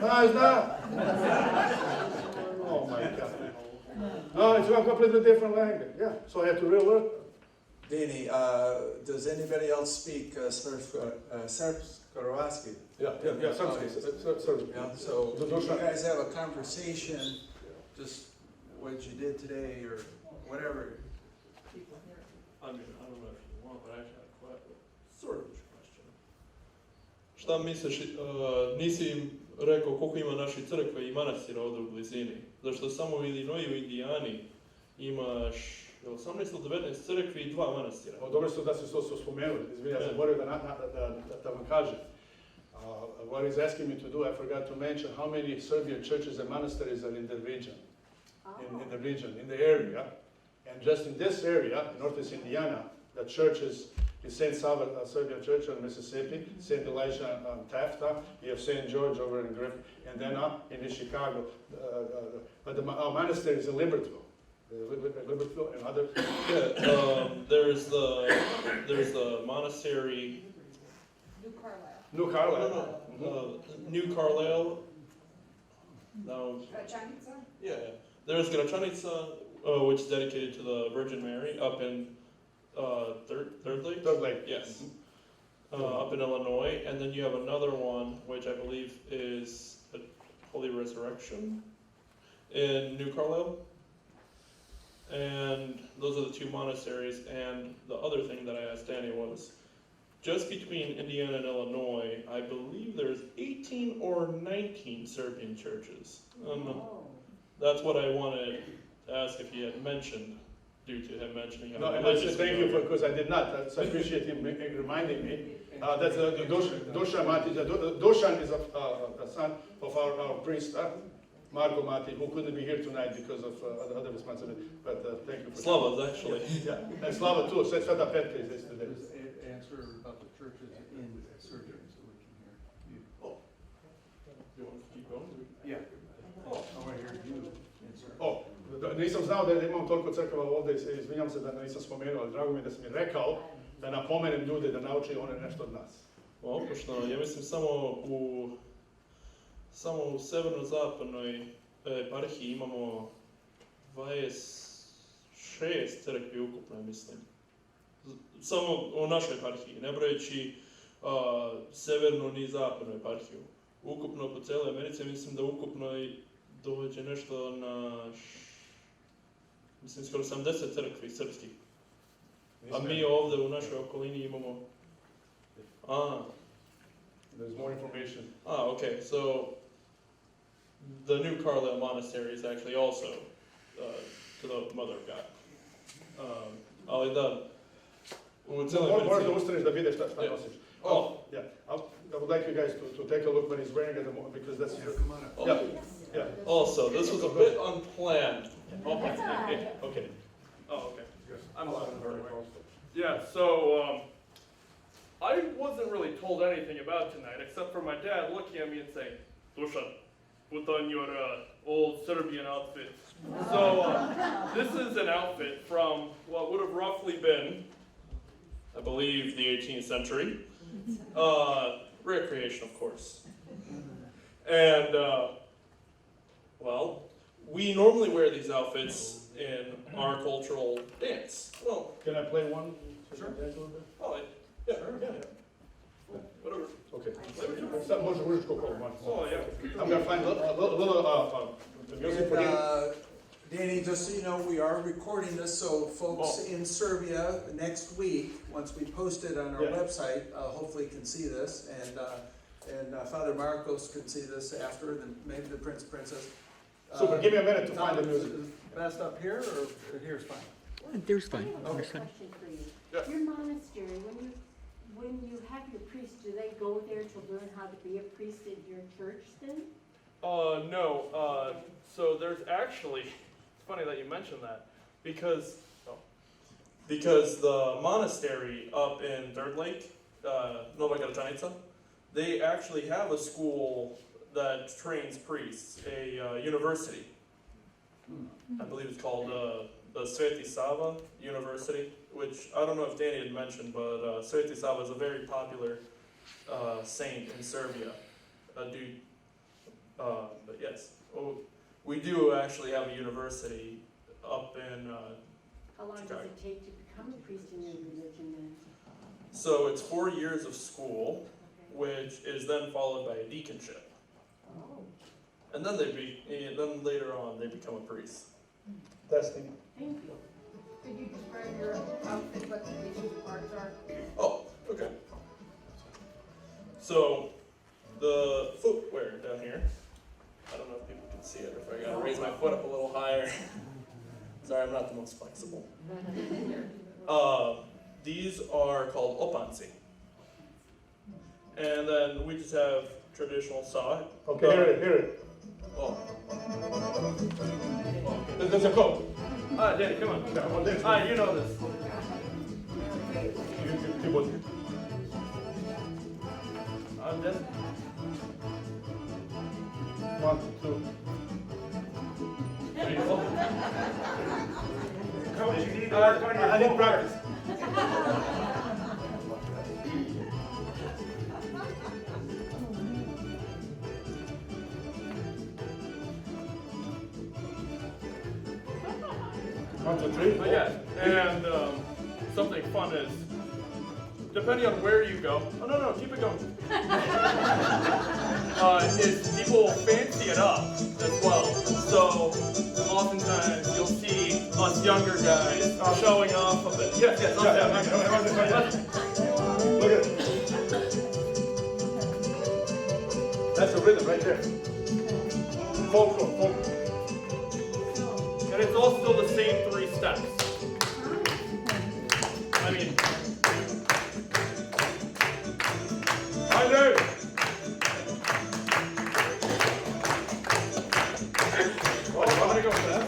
No, it's not. Oh my God. No, it's a completely different language. Yeah, so I had to relearn. Danny, does anybody else speak Serbsko-Croatian? Yeah, something. Yeah, so if you guys have a conversation, just what you did today or whatever. I mean, I don't know if you want, but I actually have quite a sort of question. Šta misliš, nisi im rekao koliko ima naših crkve i manastira ovdje u blizini? Zašto samo u Illinoisu, u Indijani imaš 18 ili 19 crkvi i 2 manastira? Dobro su da se to spomenuli. Izvinjam, zaboravio da vam kažem. What he's asking me to do, I forgot to mention how many Serbian churches and monasteries are in the region, in the area. And just in this area, northeast Indiana, the churches is St. Salvador Serbian Church on Mississippi, St. Elijah on Taft, you have St. George over in Griffin, and then in Chicago. But our monastery is in Libertyville. Libertyville and others. Yeah, there's the monastery. New Carlisle. New Carlisle. No. Gračanica? Yeah. There's Gračanica, which is dedicated to the Virgin Mary, up in Third Lake. Third Lake. Yes. Up in Illinois, and then you have another one, which I believe is the Holy Resurrection in New Carlisle. And those are the 2 monasteries. And the other thing that I asked Danny was, just between Indiana and Illinois, I believe there's 18 or 19 Serbian churches. That's what I wanted to ask if he had mentioned, due to him mentioning. No, and I said thank you because I did not. So I appreciate him reminding me. That's Dušan Matić. Dušan is a son of our priest, Marko Matić, who couldn't be here tonight because of other responsibilities. But thank you for Slava, actually. Yeah, and Slava too. Sveta Petka is today. Answer about the churches in Serbia so we can hear you. Oh. You want to keep going? Yeah. I want to hear you answer. Nisam znao da imam toliko crkava ovdje, izvinjam se da nisam spomenuo, ali drago mi je da si mi rekao da napomenem ljude da nauči one nešto od nas. Pošto, ja mislim samo u severno-zapadnoj eparhiji imamo 26 crkvi ukupno, mislim. Samo u našoj eparhiji, ne brojeći severnu ni zapadnu eparhiju. Ukupno po cijeloj Americi mislim da ukupno dođe nešto na mislim skoro 70 crkvi srpskih. A mi ovdje u našoj okolini imamo... There's more information. Okay, so the New Carlisle Monastery is actually also to the Mother of God. Ali da, u cijeloj Americi... Možda ustaneš da vidiš šta nosiš. Yeah. I would like you guys to take a look what he's wearing at the moment because that's your... Come on up. Yeah. Also, this was a bit unplanned. Okay. Oh, okay. I'm very close. Yeah, so I wasn't really told anything about tonight except for my dad looking at me and saying, "Dušan, put on your old Serbian outfit." So this is an outfit from what would have roughly been, I believe, the 18th century. Recreation, of course. And, well, we normally wear these outfits in our cultural dance. Well, can I play one? Sure. Dance a little bit? Oh, yeah. Sure. Whatever. Okay. Sad može užičko koliko možeš. Oh, yeah. I'm gonna find a little music for you. Danny, just so you know, we are recording this, so folks in Serbia next week, once we post it on our website, hopefully can see this. And and Father Marcos could see this after, then maybe the Prince Princess. Super, give me a minute to Tom, find the music. is it best up here, or here's fine? There's fine. I have a question for you. Yeah. Your monastery, when you have your priests, do they go there to learn how to be a priest in your church then? No. So there's actually, it's funny that you mentioned that, because the monastery up in Third Lake, Nova Gračanica, they actually have a school that trains priests, a university. I believe it's called the Sveti Sava University, which I don't know if Danny had mentioned, but Sveti Sava is a very popular saint in Serbia. But yes, we do actually have a university up in. How long does it take to become a priest in your religion then? So it's 4 years of school, which is then followed by a deaconship. Oh, And then then later on they become a priest. Testing. thank you. Could you describe your outfit, what the basic parts are? Oh, okay. So the footwear down here, I don't know if people can see it, or if I gotta raise my foot up a little higher. Sorry, I'm not the most flexible. These are called opanci. And then we just have traditional sock. Okay, hear it. Oh. There's a code. Danny, come on. Yeah, well, this. You know this. You put. This. 1, 2. Coach, you need to work on your I need footwork. practice. One, two, three. Yeah, and something fun is, depending on where you go, no, keep it going. Is people fancy it up as well. So oftentimes you'll see us younger guys showing off a bit. Yes, Look at it. That's a rhythm right there. Folklore. And it's all still the same 3 steps. I mean, I know. I'm gonna go fast.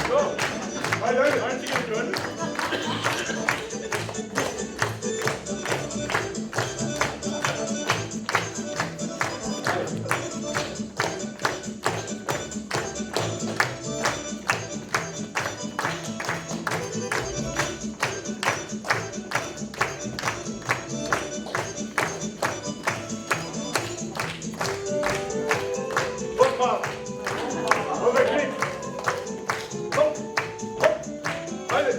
Go. Aren't you gonna do it? Football. Over kick. Go. Find it.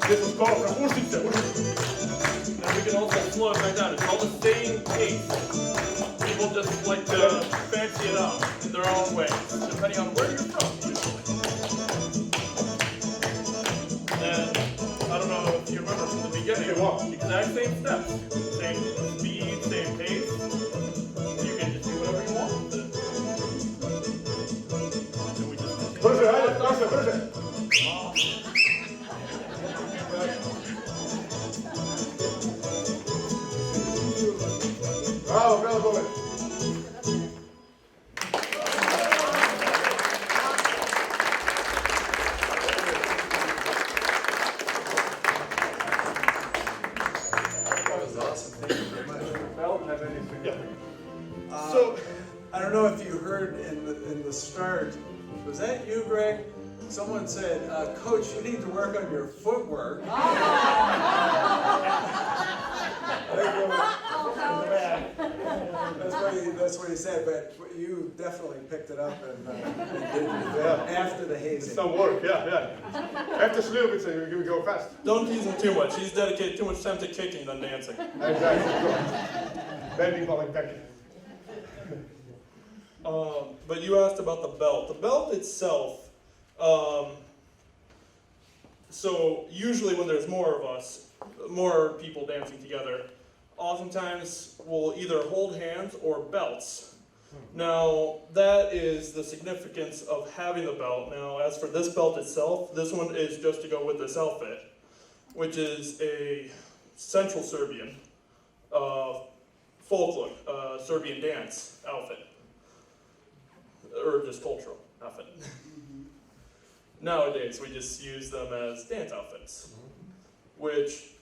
This is called Ušice. And we can also slow it back down. It's all the same pace. People just like to fancy it up in their own way, depending on where you're from, usually. And I don't know if you remember from the beginning, exact same steps, same speed, same pace. You can just do whatever you want with it. And we just Brže. Bravo, dole. That was awesome. Thank you very much. Well, have any So, I don't know if you heard in the start, was that you, Greg? Someone said, Coach, you need to work on your footwork. That's what he said, but you definitely picked it up and did after the hazing. it's some work, yeah. After sleep, it's we go fast. Don't tease him too much. He's dedicated too much time to kicking than dancing. Exactly. Bending ball like that. But you asked about the belt. The belt itself, so usually when there's more of us, more people dancing together, oftentimes we'll either hold hands or belts. Now, that is the significance of having the belt. Now, as for this belt itself, this one is just to go with this outfit, which is a Central Serbian folklore, Serbian dance outfit. Or just cultural outfit. Nowadays, we just use them as dance outfits, which,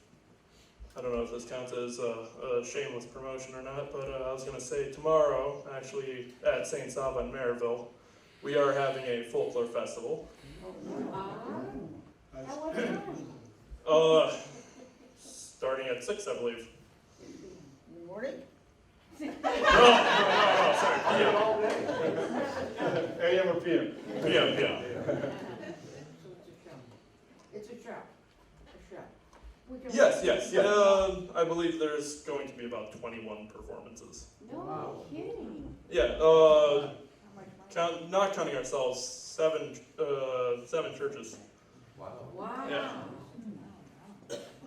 I don't know if this counts as a shameless promotion or not, but I was going to say tomorrow, actually at St. Sava in Maryville, we are having a folklore festival. Starting at 6, I believe. In the morning? No, sorry, PM. AM or PM? PM. It's a show. We can- Yes. I believe there's going to be about 21 performances. No kidding. Yeah, How much money? not counting ourselves, 7 churches. Wow. Yeah.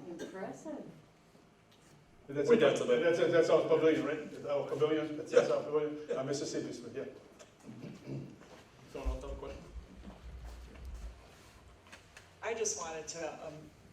Impressive. That's We dance a bit. That's our pavilion, right? Our pavilion. That's our pavilion. Yeah. Mississippi, yeah. Someone else have a question? I just wanted to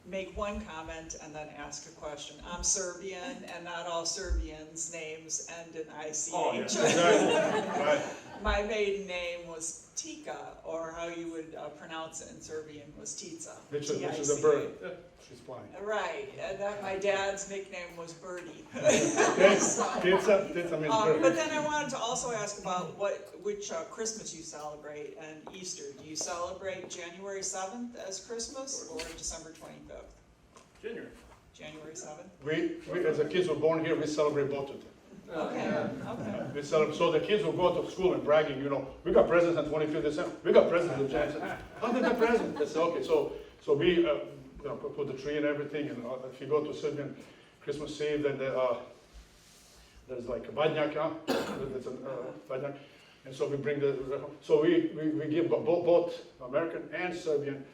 make one comment and then ask a question. I'm Serbian, and not all Serbians' names end in ICH. Oh, yeah, exactly. Right. My maiden name was Tika, or how you would pronounce it in Serbian was Tica. Which is a T-I-C-A. bird. Yeah, she's flying. Right, and then my dad's nickname was Birdie. Pizza means bird. But then I wanted to also ask about which Christmas you celebrate and Easter. Do you celebrate January 7th as Christmas or December 25th? January. January 7th? We as the kids were born here, we celebrate both of them. Okay. We celebrate, so the kids will go to school and bragging, we got presents on 25th December, we got presents on January. How did the present? They say, okay, so we put the tree and everything, and if you go to Serbian Christmas Eve, then there's like a badnjak, there's a badnjak, and so we bring we give both American and Serbian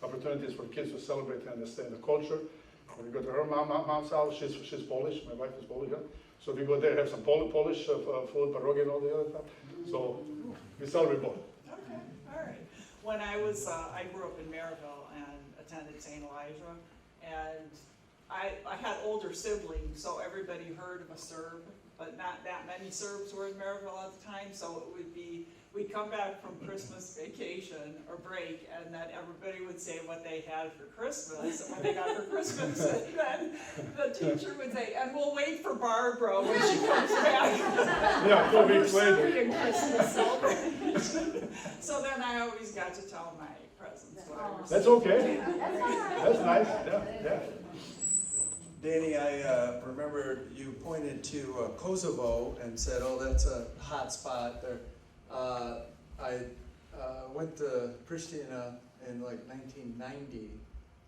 opportunities for kids to celebrate and understand the culture. When we go to her mom's house, she's Polish, my wife is Polish, so we go there, have some Polish food, pierogi and all the other stuff. So we celebrate both. Okay, all right. When I grew up in Maryville and attended St. Elijah, and I had older siblings, so everybody heard of a Serb, but not that many Serbs were in Maryville at the time, so it would be, we'd come back from Christmas vacation or break, and then everybody would say what they had for Christmas, and what they got for Christmas, and then the teacher would say, and we'll wait for Barbara when she comes back. Yeah, 4 weeks later. Serbian Christmas celebration. So then I always got to tell my presents. what I received. That's okay. That's all right. That's nice, yeah. Danny, I remember you pointed to Kosovo and said, oh, that's a hot spot there. I went to Pristina in like 1990,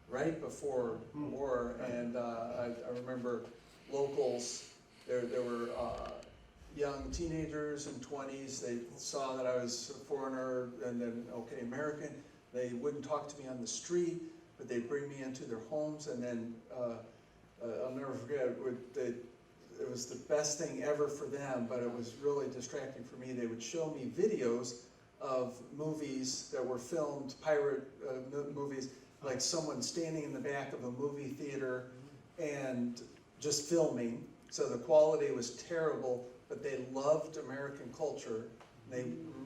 right before war, and I remember locals, there were young teenagers in 20s, they saw that I was a foreigner and then, okay, American. They wouldn't talk to me on the street, but they'd bring me into their homes, and then I'll never forget, it was the best thing ever for them, but it was really distracting for me. They would show me videos of movies that were filmed, pirate movies, like someone standing in the back of a movie theater and just filming. So the quality was terrible, but they loved American culture. They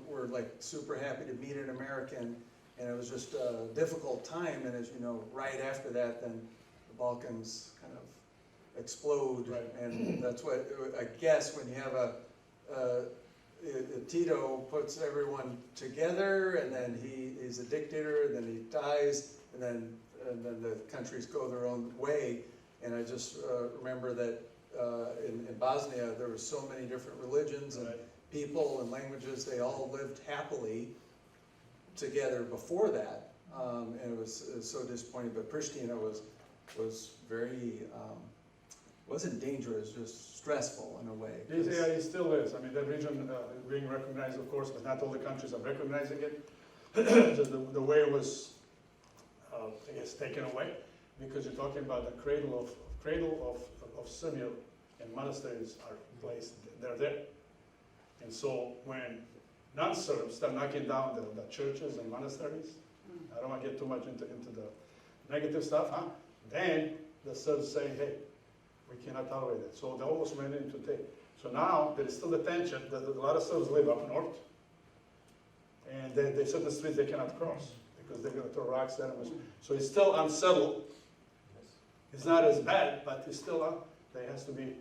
were like super happy to meet an American, and it was just a difficult time. And as you know, right after that, then the Balkans kind of explode, and that's what I guess when you have a Tito puts everyone together, and then he's a dictator, and then he dies, and then the countries go their own way. And I just remember that in Bosnia there were so many different religions and people and languages. They all lived happily together before that, and it was so disappointing. But Pristina was very wasn't dangerous, just stressful in a way. Yeah, it still is. I mean, that region being recognized, of course, but not all the countries are recognizing it. Just the way it was, I guess, taken away, because you're talking about the cradle of Serbia, and monasteries are placed. They're there, and so when non-Serbs start knocking down the churches and monasteries, I don't want to get too much into the negative stuff, huh? Then the Serbs say, hey, we cannot tolerate it. So they almost went into take. So now there is still the tension that a lot of Serbs live up north, and there's certain streets they cannot cross because they're going to throw rocks at them. So it's still unsettled. It's not as bad, but it's still there has to be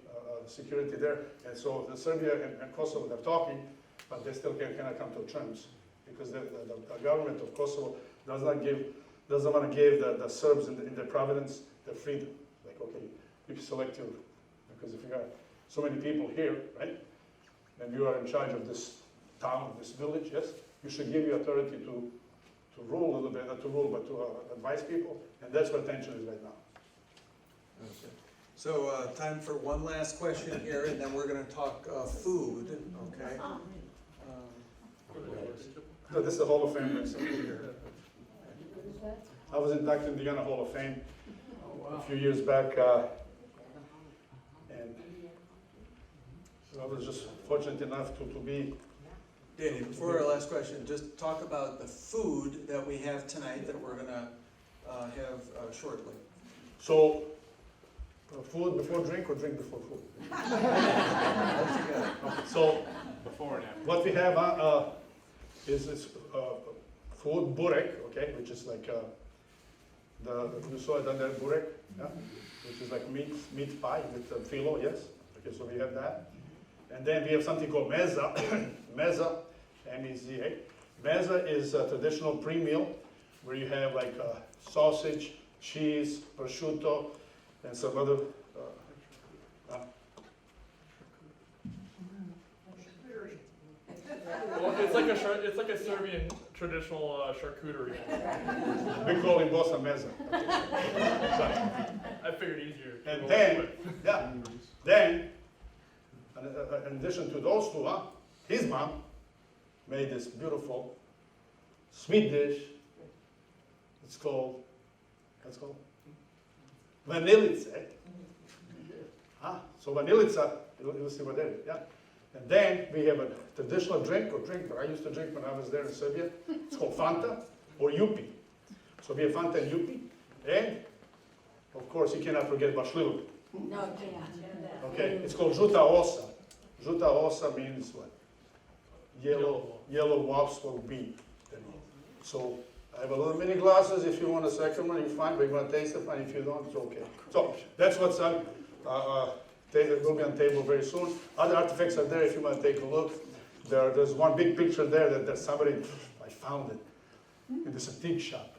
security there. And so the Serbia and Kosovo, they're talking, but they still cannot come to terms because the government of Kosovo doesn't want to give the Serbs in the province the freedom. Like, okay, you select your, because if you got so many people here, right, and you are in charge of this town, this village, yes, you should give you authority to rule a little bit, not to rule, but to advise people, and that's where tension is right now. Okay. So time for one last question here, and then we're going to talk food, okay? No, this is the Hall of Fame right here. I was inducted in the Indiana Hall of Fame a few years back, and I was just fortunate enough to be. Danny, before our last question, just talk about the food that we have tonight that we're going to have shortly. So, food before drink or drink before food? Okay, so, Before and after. what we have is this food burek, okay, which is like you saw it under burek, yeah? Which is like meat pie with filo, yes. Okay, so we have that, and then we have something called meza, meza, M-E-Z-A. Meza is a traditional pre-meal where you have like sausage, cheese, prosciutto, and some other. Well, it's like a Serbian traditional charcuterie. We call it bossa meza. I figured easier. And then, then, in addition to those two, his mom made this beautiful sweet dish. It's called vanilica. So vanilica, you'll see what that is, yeah. And then we have a traditional drink that I used to drink when I was there in Serbia. It's called Fanta or Yupi. So we have Fanta and Yupi. And, of course, you cannot forget about Šljivovica. No, can't. Okay, it's called Žuta osa. Žuta osa means what? Yellow wasp or bee. So I have a little mini glasses. If you want a second one, you're fine. But you want to taste it, fine. If you don't, it's okay. So that's what's on. It will be on table very soon. Other artifacts are there if you want to take a look. There's one big picture there that somebody, I found it in this antique shop.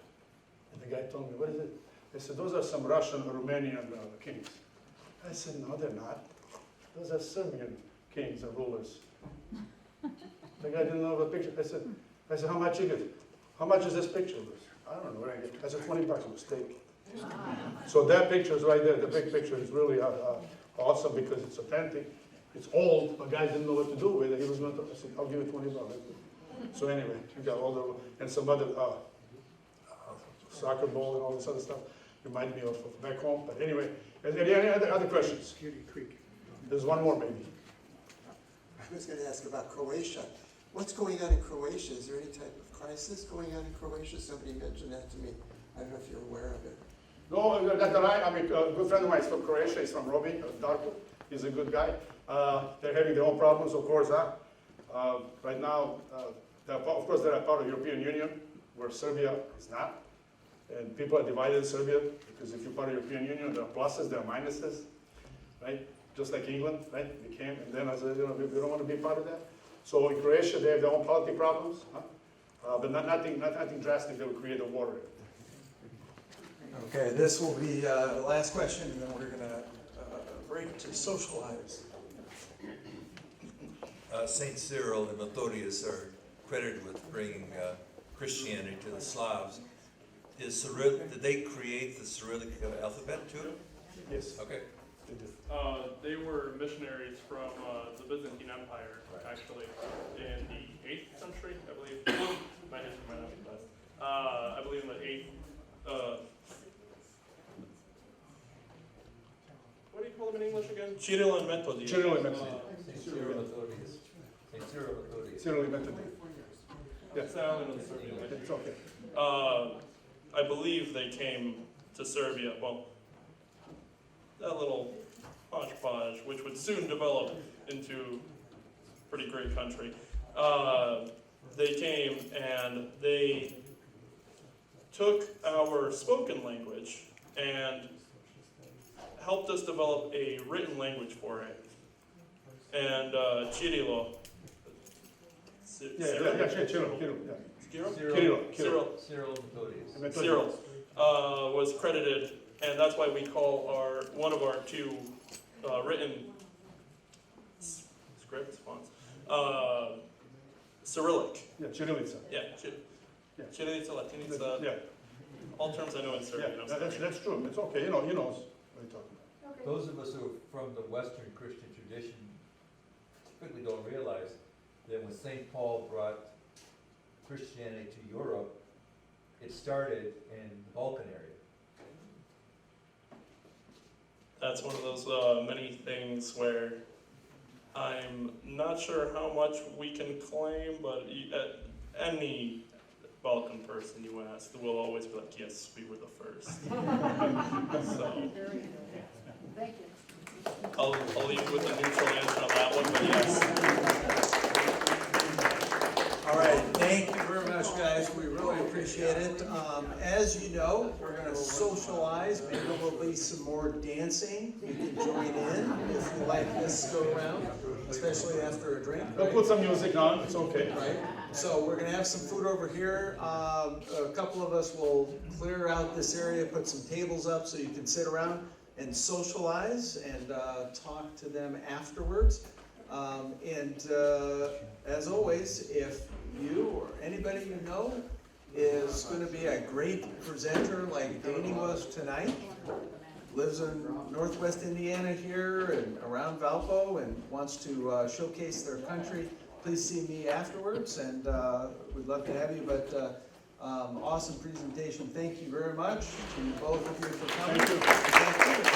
And the guy told me, what is it? They said, those are some Russian or Romanian kings. I said, no, they're not. Those are Serbian kings and rulers. The guy didn't know the picture. I said, how much is it? How much is this picture? I don't know. I said, $20 a mistake. So that picture is right there. The big picture is really awesome because it's authentic. It's old. The guy didn't know what to do with it. He was going to. I said, I'll give you $20. So anyway, we got all the and some other soccer ball and all this other stuff. Remind me of back home. But anyway, any other questions? There's one more maybe. I was going to ask about Croatia. What's going on in Croatia? Is there any type of crisis going on in Croatia? Somebody mentioned that to me. I don't know if you're aware of it. No, that's right. I mean, a good friend of mine is from Croatia. He's from Robi, Darko. He's a good guy. They're having their own problems, of course. Right now, of course, they're a part of the European Union, where Serbia is not. And people are divided in Serbia, because if you're part of the European Union, there are pluses, there are minuses, right? just like England, right? We came, and then I said, you know, we don't want to be part of that. So in Croatia, they have their own political problems, but nothing drastic that would create a war. Okay, this will be the last question, and then we're gonna break to socialize. Saint Cyril and Methodius are credited with bringing Christianity to the Slavs. Did they create the Cyrillic alphabet too? Yes. Okay. They did. They were missionaries from the Byzantine Empire, actually, in the 8th century, I believe. My history might not be the best. I believe in the 8th. What do you call them in English again? Cyril and Methodius. Cyril and Methodius. Saint Cyril and Methodius. Saint Cyril and Methodius. Cyril and Methodius. Yes. It's okay. I believe they came to Serbia, well, that little hodgepodge, which would soon develop into a pretty great country. They came and they took our spoken language and helped us develop a written language for it. And Cirilo. Cyril was credited, and that's why we call one of our two written scripts, fonts, Cyrillic. Yeah, Cyrillica. Yeah, Cyrillica, Latinica. Yeah. All terms I know in Serbian. Yeah, that's true. It's okay. He knows what he's talking about. Those of us who are from the Western Christian tradition typically don't realize that when St. Paul brought Christianity to Europe, it started in the Balkan area. That's one of those many things where I'm not sure how much we can claim, but any Balkan person you ask will always be like, yes, we were the first. So, Thank you. I'll leave you with a neutral answer on that one, but yes. All right, thank you very much, guys. We really appreciate it. As you know, we're going to socialize. Maybe there'll be some more dancing. You can join in if you like this go around, especially after a drink. We'll put some music on. It's okay. Right. So we're going to have some food over here. A couple of us will clear out this area, put some tables up so you can sit around and socialize and talk to them afterwards. As always, if you or anybody you know is going to be a great presenter like Danny was tonight, lives in Northwest Indiana here and around Valpo and wants to showcase their country, please see me afterwards, and we'd love to have you. But awesome presentation. Thank you very much to both of you for coming. Thank you. Thank you.